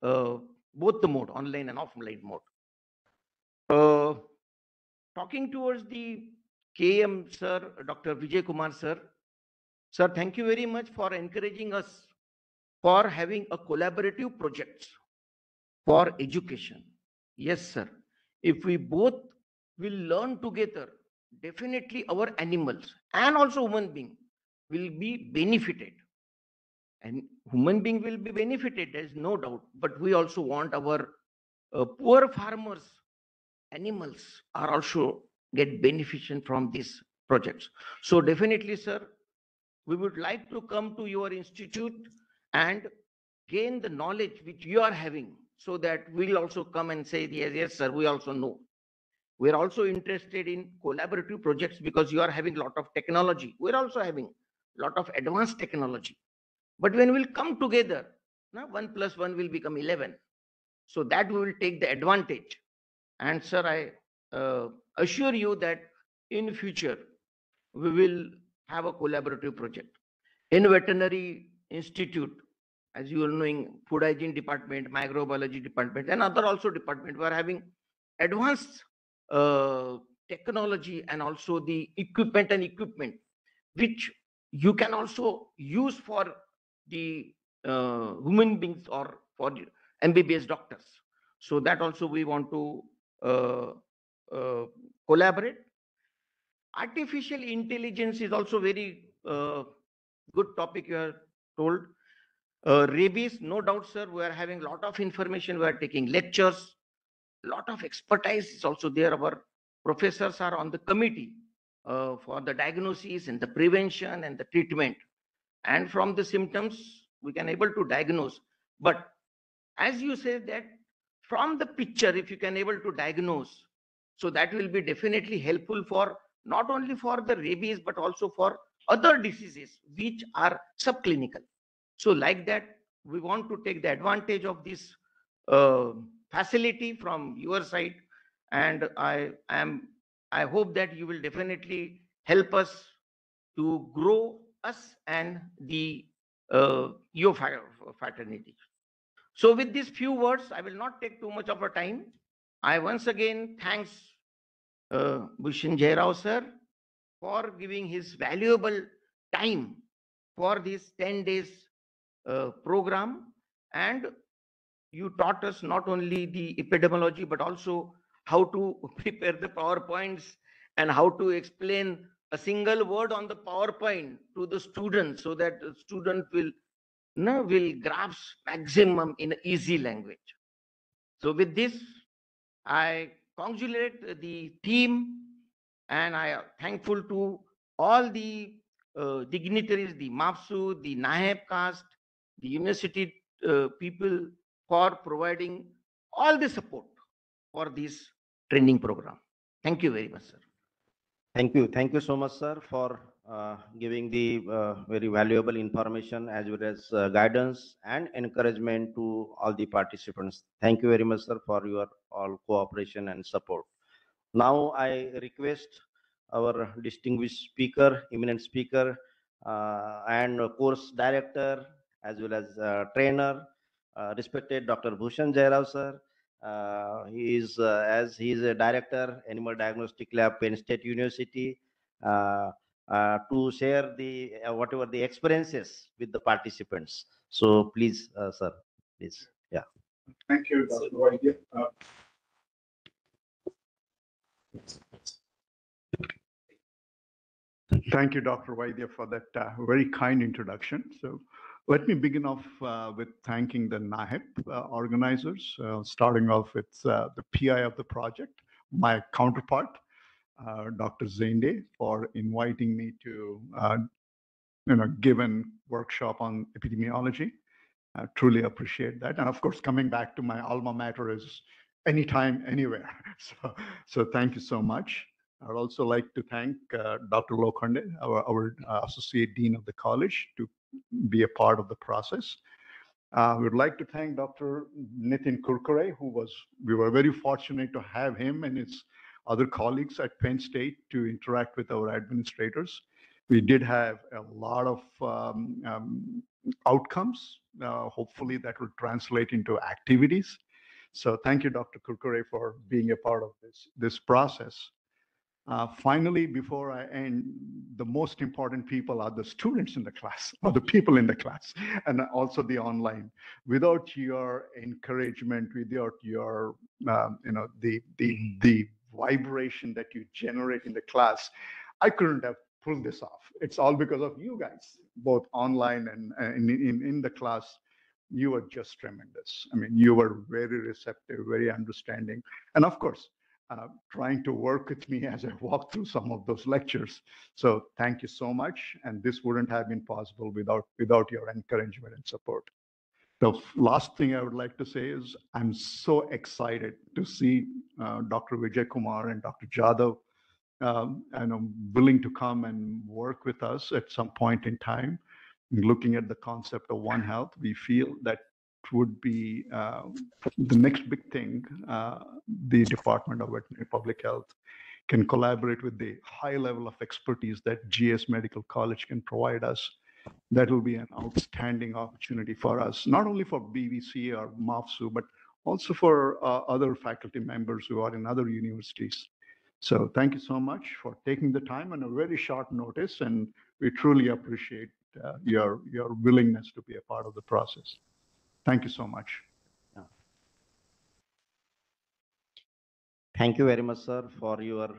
both the mode, online and offline mode. Talking towards the KM sir, Dr. Vijay Kumar sir, thank you very much for encouraging us for having a collaborative projects for education. Yes, sir. If we both will learn together, definitely our animals and also human being will be benefited. And human being will be benefited, there is no doubt. But we also want our poor farmers, animals are also get beneficial from these projects. So definitely, sir, we would like to come to your institute and gain the knowledge which you are having, so that we'll also come and say, yes, yes, sir, we also know. We're also interested in collaborative projects because you are having a lot of technology. We're also having a lot of advanced technology. But when we'll come together, now 1 + 1 will become 11. So that we will take the advantage. And sir, I assure you that in future, we will have a collaborative project. In veterinary institute, as you are knowing, food hygiene department, microbiology department, and other also department, we are having advanced technology and also the equipment which you can also use for the human beings or for the MBBS doctors. So that also we want to collaborate. Artificial intelligence is also very good topic you have told. Rabies, no doubt, sir, we are having a lot of information. We are taking lectures, a lot of expertise is also there. Our professors are on the committee for the diagnosis and the prevention and the treatment. And from the symptoms, we can able to diagnose. But as you said that from the picture, if you can able to diagnose, so that will be definitely helpful for not only for the rabies, but also for other diseases which are subclinical. So like that, we want to take the advantage of this uh, facility from your side. And I hope that you will definitely help us to grow us and the your fraternity. So with these few words, I will not take too much of our time. I once again thanks Bhushan Jairao sir for giving his valuable time for this 10 days program. And you taught us not only the epidemiology, but also how to prepare the PowerPoints and how to explain a single word on the PowerPoint to the student so that the student will, no, will grasp maximum in easy language. So with this, I congratulate the team, and I am thankful to all the dignitaries, the MAPSU, the NAHEB caste, the university people for providing all the support for this training program. Thank you very much, sir. Thank you. Thank you so much, sir, for giving the very valuable information as well as guidance and encouragement to all the participants. Thank you very much, sir, for your all cooperation and support. Now I request our distinguished speaker, eminent speaker, and course director as well as trainer, respected Dr. Bhushan Jairao, sir. He is, as he is a director, Animal Diagnostic Lab, Penn State University, to share the whatever the experiences with the participants. So please, sir, please, yeah. Thank you, Dr. Vaidya. Thank you, Dr. Vaidya, for that very kind introduction. So let me begin off with thanking the NAHEP organizers, starting off with the PI of the project, my counterpart, Dr. Zende, for inviting me to give a workshop on epidemiology. I truly appreciate that. And of course, coming back to my alma mater is anytime, anywhere. So thank you so much. I'd also like to thank Dr. Lokhande, our Associate Dean of the college, to be a part of the process. We would like to thank Dr. Nitin Kurkure, we were very fortunate to have him and his other colleagues at Penn State to interact with our administrators. We did have a lot of outcomes. Hopefully that will translate into activities. So thank you, Dr. Kurkure, for being a part of this process. Finally, before I end, the most important people are the students in the class, or the people in the class, and also the online. Without your encouragement, without your, the vibration that you generate in the class, I couldn't have pulled this off. It's all because of you guys, both online and in the class. You were just tremendous. I mean, you were very receptive, very understanding, and of course, trying to work with me as I walk through some of those lectures. So thank you so much. And this wouldn't have been possible without your encouragement and support. The last thing I would like to say is I'm so excited to see Dr. Vijay Kumar and Dr. Jadhav and I'm willing to come and work with us at some point in time. Looking at the concept of One Health, we feel that would be the next big thing. The Department of Veterinary Public Health can collaborate with the high level of expertise that GS Medical College can provide us. That will be an outstanding opportunity for us, not only for BVC or MAFSU, but also for other faculty members who are in other universities. So thank you so much for taking the time on a very short notice, and we truly appreciate your willingness to be a part of the process. Thank you so much. Thank you very much, sir, for your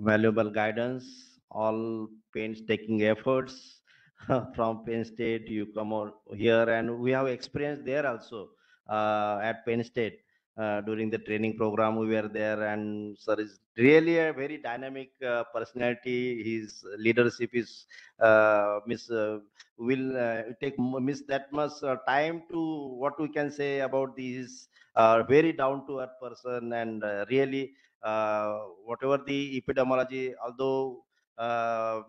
valuable guidance, all painstaking efforts from Penn State. You come over here, and we have experience there also at Penn State. During the training program, we were there, and sir is really a very dynamic personality. His leadership is will take miss that much time to what we can say about these very down to earth person, and really whatever the epidemiology, although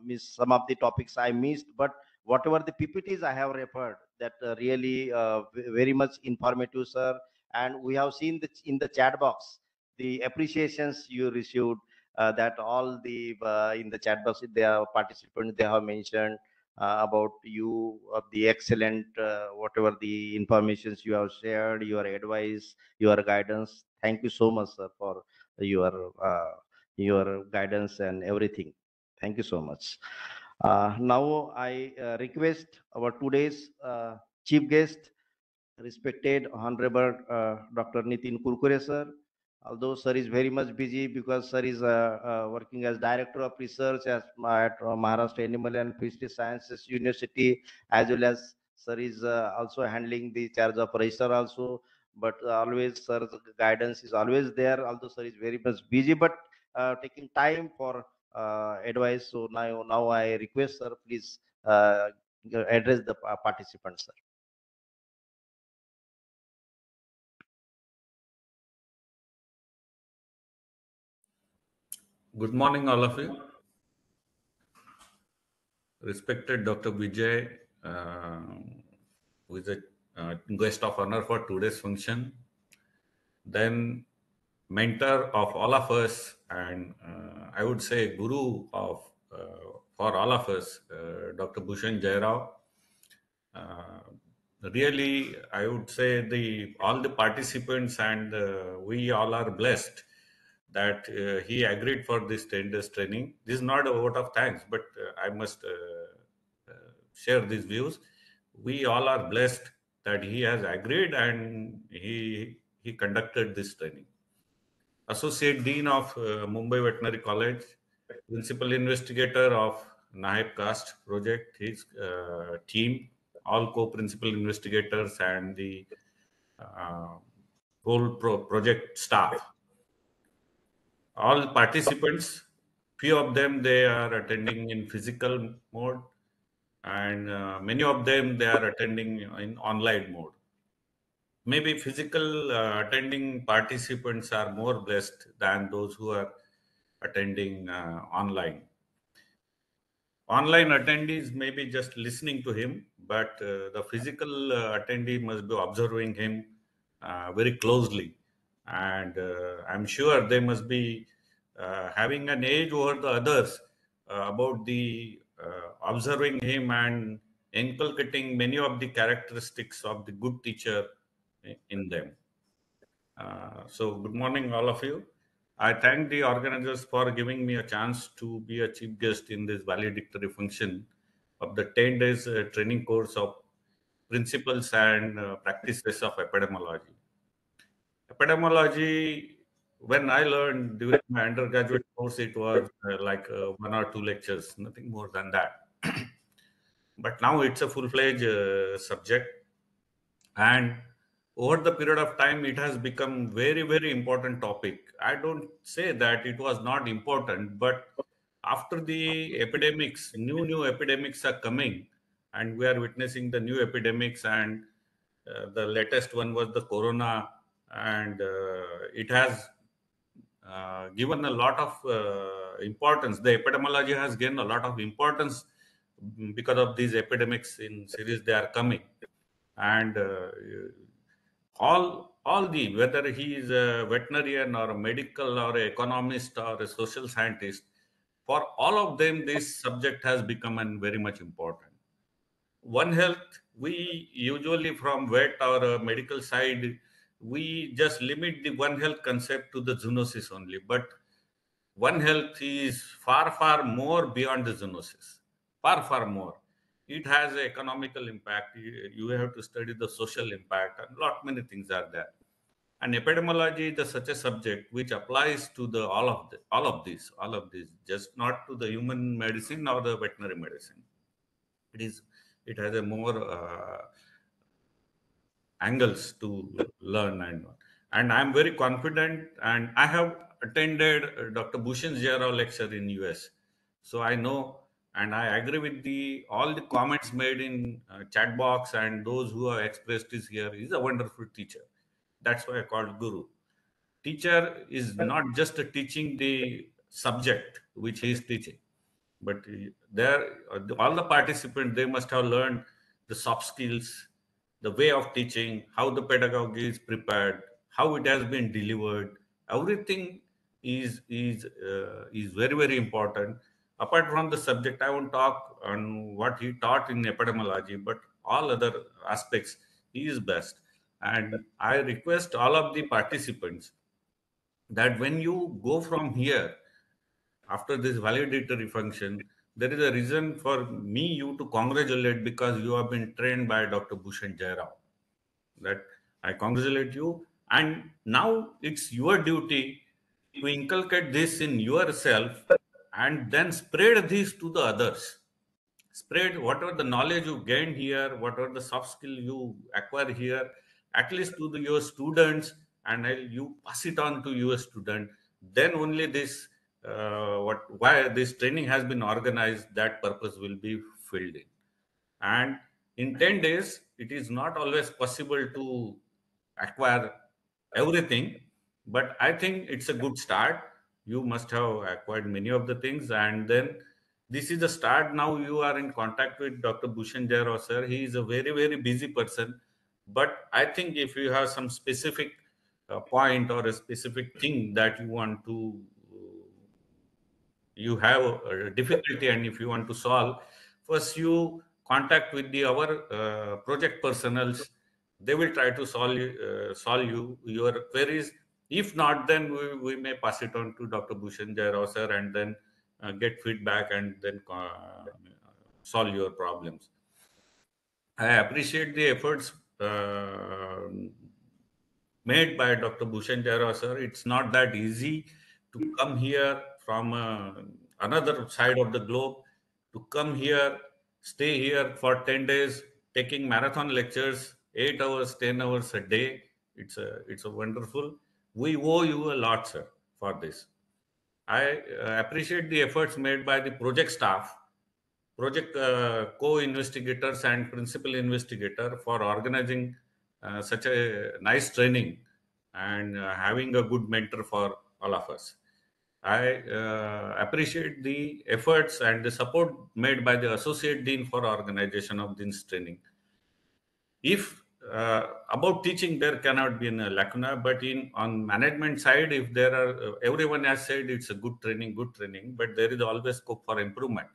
miss some of the topics I missed, but whatever the PPTs I have referred, that really very much informative, sir. And we have seen in the chat box the appreciations you received. That all the in the chat box, they are participants, they have mentioned about you, the excellent whatever the informations you have shared, your advice, your guidance. Thank you so much, sir, for your guidance and everything. Thank you so much. Now I request our today's chief guest, respected Honorable Dr. Nitin Kurkure, sir. Although sir is very much busy because sir is working as Director of Research at Maharashtra Animal and Fishery Sciences University, as well as sir is also handling the charge of register also. But always sir's guidance is always there. Although sir is very much busy, but taking time for advice. So now I request sir, please address the participants, sir. Good morning, all of you. Respected Dr. Vijay, who is a guest of honor for today's function, then mentor of all of us, and I would say guru of for all of us, Dr. Bhushan Jairao. Really, I would say all the participants and we all are blessed that he agreed for this 10 days training. This is not a vote of thanks, but I must share these views. We all are blessed that he has agreed and he conducted this training. Associate Dean of Mumbai Veterinary College, Principal Investigator of Nahib Caste Project, his team, all co-principal investigators and the uh, whole project staff. All participants, few of them, they are attending in physical mode, and many of them, they are attending in online mode. Maybe physical attending participants are more blessed than those who are attending online. Online attendees may be just listening to him, but the physical attendee must be observing him very closely. And I'm sure they must be having an edge over the others about the observing him and inculcating many of the characteristics of the good teacher in them. So, good morning, all of you. I thank the organizers for giving me a chance to be a chief guest in this valedictory function of the 10 days training course of principles and practices of epidemiology. Epidemiology, when I learned during my undergraduate course, it was like 1 or 2 lectures, nothing more than that. But now it's a full-fledged subject, and over the period of time it has become very important topic. I don't say that it was not important, but after the epidemics, new epidemics are coming, and we are witnessing the new epidemics, and the latest one was the corona, and it has given a lot of importance. The epidemiology has gained a lot of importance because of these epidemics in series they are coming. And all the, whether he is a veterinarian or a medical or an economist or a social scientist, for all of them this subject has become very much important. One Health, we usually from vet or medical side, we just limit the One Health concept to the zoonosis only, but One Health is far more beyond the zoonosis, far more. It has an economical impact. You have to study the social impact, and lot many things are there. And epidemiology is such a subject which applies to the all of these, just not to the human medicine or the veterinary medicine. It is, it has a more angles to learn. And I'm very confident, and I have attended Dr. Bhushan Jayarao lecture in US, so I know, and I agree with the all the comments made in chat box, and those who have expressed is here. He's a wonderful teacher. That's why I called guru. teacher is not just teaching the subject which he is teaching, but there all the participants, they must have learned the soft skills, the way of teaching, how the pedagogy is prepared, how it has been delivered. Everything is very very important. Apart from the subject, I won't talk on what he taught in epidemiology, but all other aspects he is best. And I request all of the participants that when you go from here after this validatory function, there is a reason for me you to congratulate, because you have been trained by Dr. Bhushan Jairao. That I congratulate you. And now it's your duty to inculcate this in yourself and then spread this to the others. Spread whatever the knowledge you gained here, whatever the soft skill you acquire here, at least to your students, and you pass it on to your student. Then only this, why this training has been organized, that purpose will be filled in. And in 10 days, it is not always possible to acquire everything, but I think it's a good start. You must have acquired many of the things, and then this is the start. Now you are in contact with Dr. Bhushan Jairao sir. He is a very very busy person, but I think if you have some specific point or a specific thing that you want to, you have a difficulty, and if you want to solve, first you contact with the our project personals. They will try to solve you your queries. If not, then we may pass it on to Dr. Bhushan Jairao sir, and then get feedback, and then solve your problems. I appreciate the efforts made by Dr. Bhushan Jairao sir. It's not that easy to come here from another side of the globe, to come here, stay here for 10 days, taking marathon lectures, 8 hours, 10 hours a day. It's a wonderful. We owe you a lot, sir, for this. I appreciate the efforts made by the project staff, project co-investigators and principal investigator for organizing such a nice training, and having a good mentor for all of us. I appreciate the efforts and the support made by the associate dean for organization of this training. If about teaching, there cannot be a lacuna, but in on management side, if there are, everyone has said it's a good training, but there is always scope for improvement.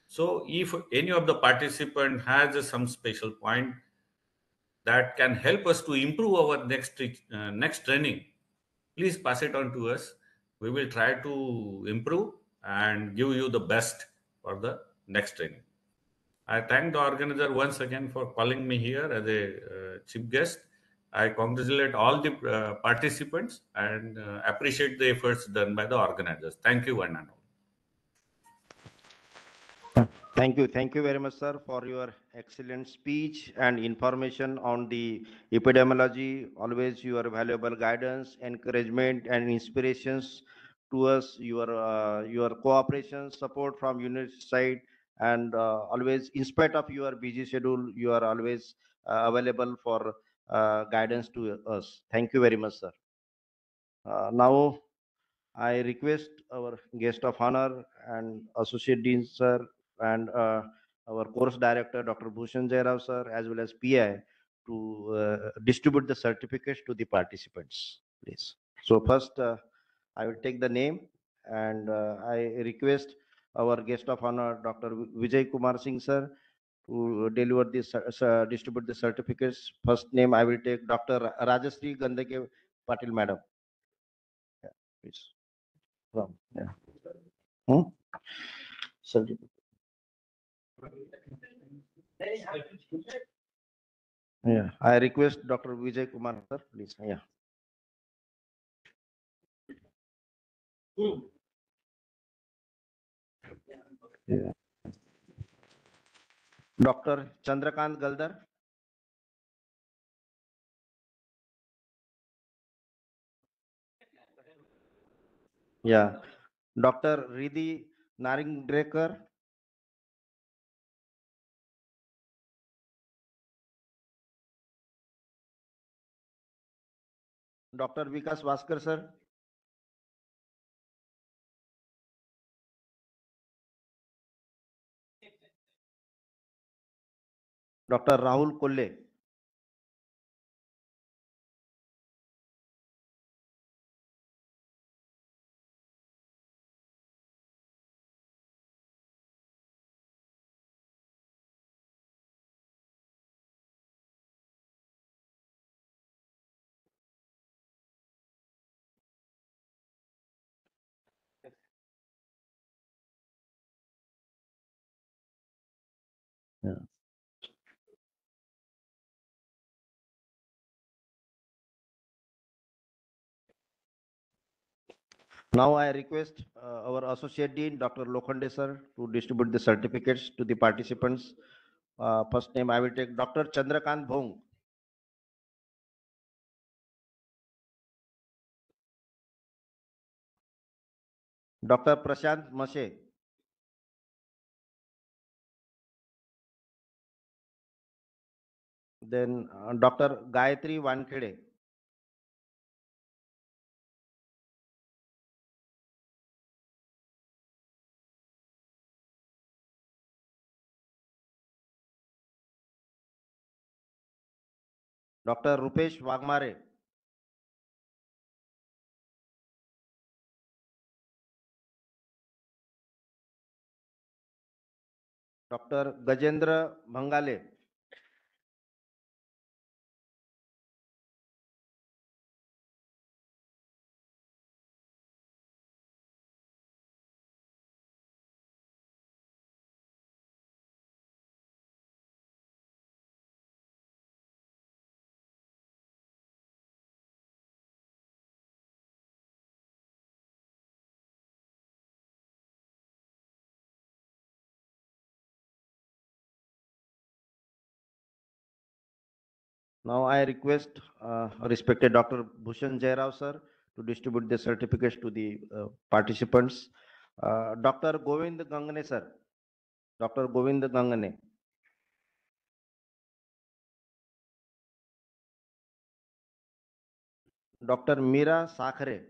So if any of the participant has some special point that can help us to improve our next training, please pass it on to us. We will try to improve and give you the best for the next training. I thank the organizer once again for calling me here as a chief guest. I congratulate all the participants, and appreciate the efforts done by the organizers. Thank you, one and all. Thank you very much, sir, for your excellent speech and information on the epidemiology. Always your valuable guidance, encouragement, and inspirations to us. Your cooperation, support from university side, and always, in spite of your busy schedule, you are always available for guidance to us. Thank you very much, sir. Now I request our guest of honor and Associate Dean sir, and our course director Dr. Bhushan Jairao sir, as well as PI, to distribute the certificates to the participants, please. So first, I will take the name, and I request our guest of honor Dr. Vijay Kumar Singh sir to deliver this, distribute the certificates. First name I will take Dr. Rajashree Gandake Patil madam. Yeah, please. Yeah. Hmm? Certificate. Yeah, I request Dr. Vijay Kumar sir, please. Yeah. Yeah. Dr. Chandrakant Galdar. Yeah. Dr. Riddhi Naringdrekar. Dr. Vikas Vaskar, sir. Dr. Rahul Kolle. Yeah. Now I request our Associate Dean, Dr. Lokhande, sir, to distribute the certificates to the participants. First name I will take Dr. Chandrakant Bhong. Dr. Prashant Mashe. Then Dr. Gayatri Wankhede. Dr. Rupesh Wagmare. Dr. Gajendra Bhangale. Now I request respected Dr. Bhushan Jairao, sir, to distribute the certificates to the participants. Dr. Govind Gangane, sir. Dr. Govind Gangane. Dr. Meera Sakhare.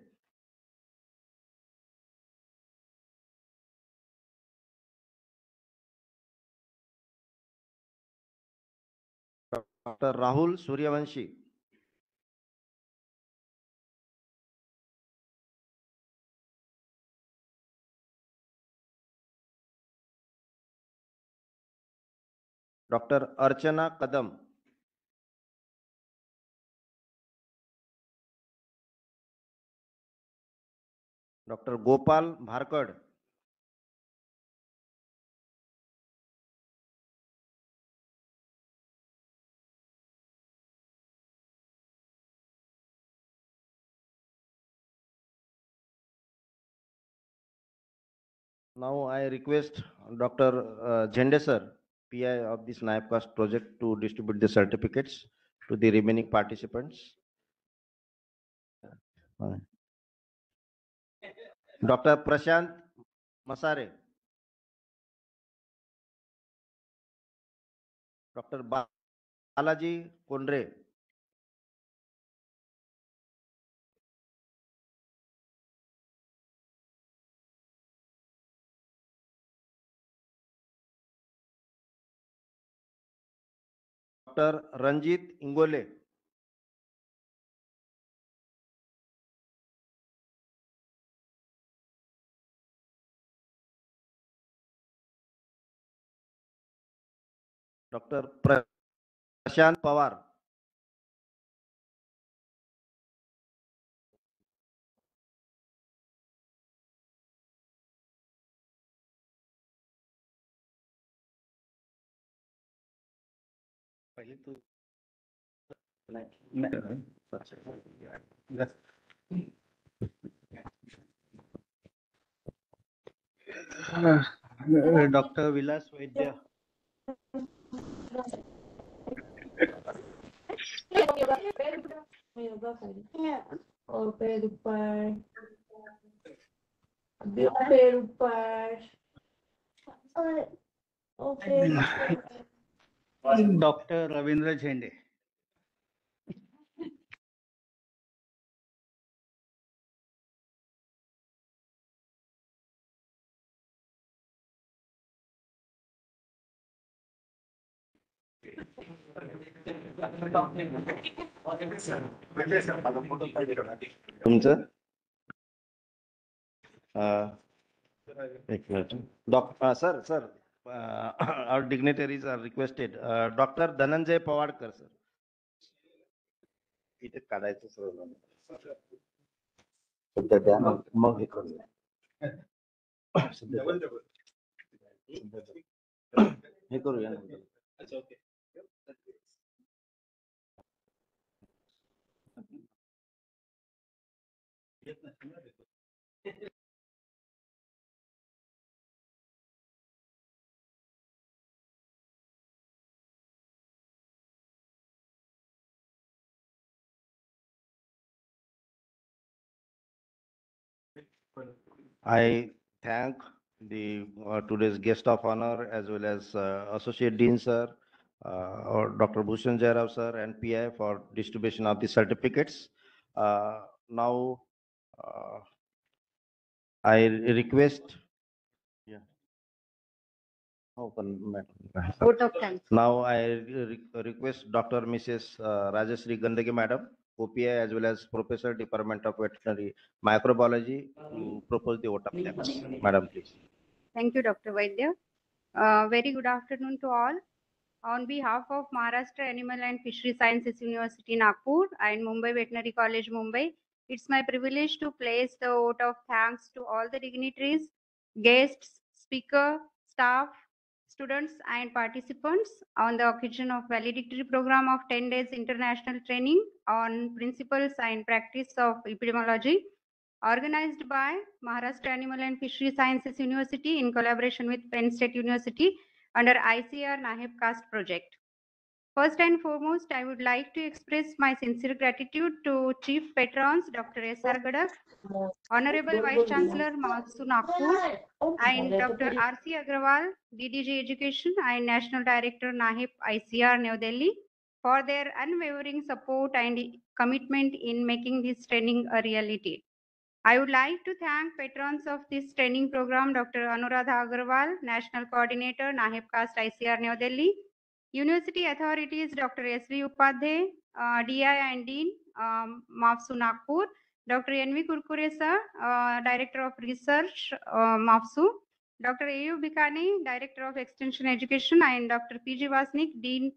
Dr. Rahul Suryavanshi. Dr. Archana Kadam. Dr. Gopal Bharkad. Now I request Dr. Jhende, sir, PI of this NIPCAST project, to distribute the certificates to the remaining participants. Dr. Prashant Masare. Dr. Balaji Kondre. Dr. Ranjit Ingole. Dr. Prashant Pawar. Dr. Vilas Vaidya. Dr. Ravindra Jhende. तुमचं एक minute sir sir our dignitaries are requested. Dr. Dhananjay Pawardkar sir. इथे काढायचं sir सध्या द्या मग हे करूया. हे करूया नंतर. I thank the today's guest of honor as well as Associate Dean sir, or Dr. Bhushan Jairao sir and PI for distribution of the certificates. Now I request. Yeah. Vote of thanks. Now I request Dr. Mrs. Rajashree Gandagi Madam, OPI as well as Professor Department of Veterinary Microbiology to propose the vote of thanks. Madam, please. Thank you, Dr. Vaidya. Very good afternoon to all. On behalf of Maharashtra Animal and Fishery Sciences University, Nagpur and Mumbai Veterinary College, Mumbai, it's my privilege to place the vote of thanks to all the dignitaries, guests, speaker, staff, students and participants on the occasion of valedictory program of 10 days international training on principles and practice of epidemiology organized by Maharashtra Animal and Fishery Sciences University in collaboration with Penn State University under ICR NAHEP CAST project. First and foremost, I would like to express my sincere gratitude to Chief Patrons Dr. S.R. Gadak, Honorable Vice Chancellor Mahsu Nagpur, and Dr. R.C. Agrawal, DDG Education and National Director NAHEP ICR New Delhi for their unwavering support and commitment in making this training a reality. I would like to thank patrons of this training program, Dr. Anuradha Agarwal, National Coordinator, NAHEP CAST ICR New Delhi, University authorities, Dr. S.V. Upadhyay, DI and Dean, MAFSU Nagpur, Dr. N.V. Kurkure sir, Director of Research, MAFSU, Dr. A.U. Bikani, Director of Extension Education, and Dr. P.G. Vasnik, Dean,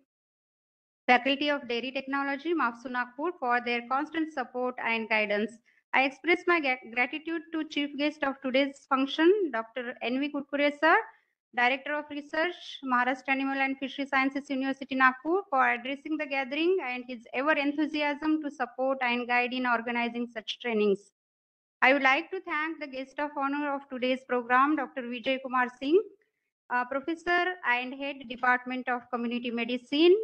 Faculty of Dairy Technology, MAFSU Nagpur, for their constant support and guidance. I express my gratitude to Chief Guest of today's function, Dr. N.V. Kurkure sir, Director of Research, Maharashtra Animal and Fishery Sciences University, Nagpur, for addressing the gathering and his ever enthusiasm to support and guide in organizing such trainings. I would like to thank the guest of honor of today's program, Dr. Vijay Kumar Singh, Professor and Head Department of Community Medicine,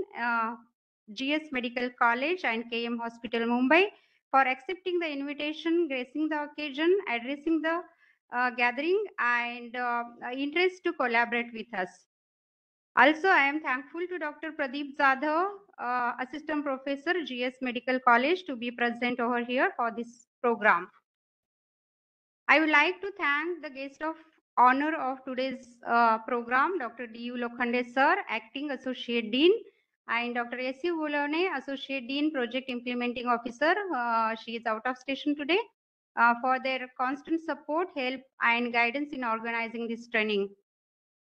GS Medical College and KM Hospital, Mumbai, for accepting the invitation, gracing the occasion, addressing the gathering, and interest to collaborate with us. Also, I am thankful to Dr. Pradeep Jadhav, Assistant Professor, GS Medical College, to be present over here for this program. I would like to thank the guest of honor of today's program, Dr. D.U. Lokhande sir, Acting Associate Dean, and Dr. S.U. Bulane, Associate Dean, Project Implementing Officer. She is out of station today, for their constant support, help, and guidance in organizing this training.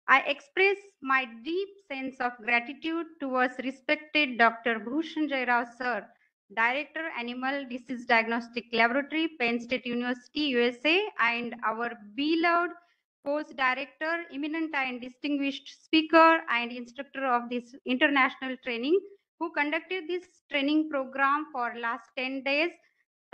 I express my deep sense of gratitude towards respected Dr. Bhushan Jairao sir, Director, Animal Disease Diagnostic Laboratory, Penn State University, USA, and our beloved Post Director, eminent and distinguished speaker and instructor of this international training, who conducted this training program for last 10 days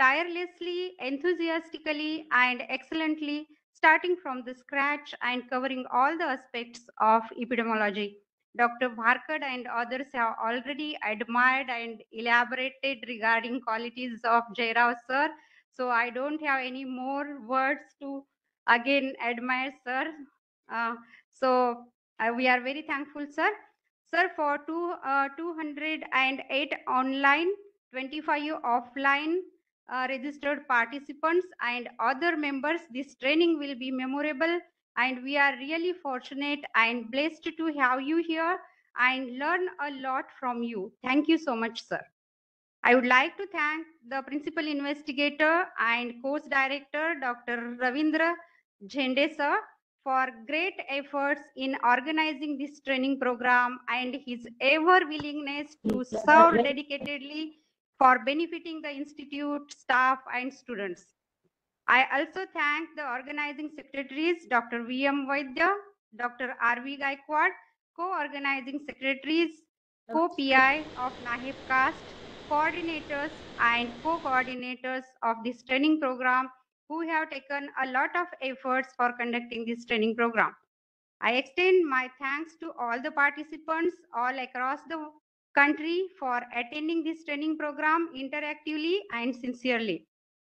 tirelessly, enthusiastically, and excellently, starting from the scratch and covering all the aspects of epidemiology. Dr. Bharkad and others have already admired and elaborated regarding qualities of Jairao sir. So I don't have any more words to again admire sir. We are very thankful, sir. Sir, for 208 online, 25 offline registered participants and other members, this training will be memorable, and we are really fortunate and blessed to have you here. and learn a lot from you. Thank you so much, sir. I would like to thank the principal investigator and course director, Dr. Ravindra Jhende sir, for great efforts in organizing this training program and his ever willingness to serve dedicatedly for benefiting the institute, staff, and students. I also thank the organizing secretaries, Dr. V.M. Vaidya, Dr. R.V. Gaikwad, co-organizing secretaries, co-PI of NAHEP CAST, coordinators and co-coordinators of this training program who have taken a lot of efforts for conducting this training program. I extend my thanks to all the participants all across the country for attending this training program interactively and sincerely.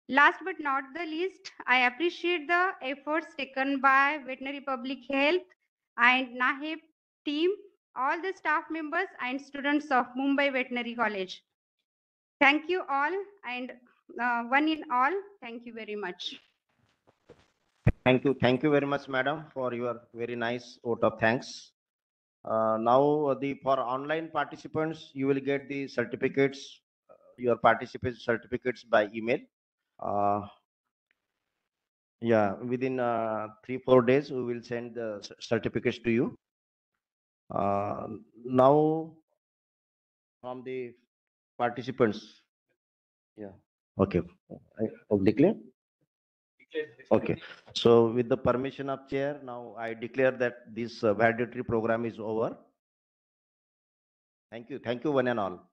Last but not the least, I appreciate the efforts taken by Veterinary Public Health and NAHEP team, all the staff members and students of Mumbai Veterinary College. Thank you all and one in all, thank you very much. Thank you very much, madam, for your very nice vote of thanks. Now, for online participants, you will get the certificates, your participation certificates by email. Yeah, within 3-4 days, we will send the certificates to you. Now, from the participants, yeah, okay, declare. Okay, so with the permission of chair, now I declare that this validatory program is over. Thank you one and all.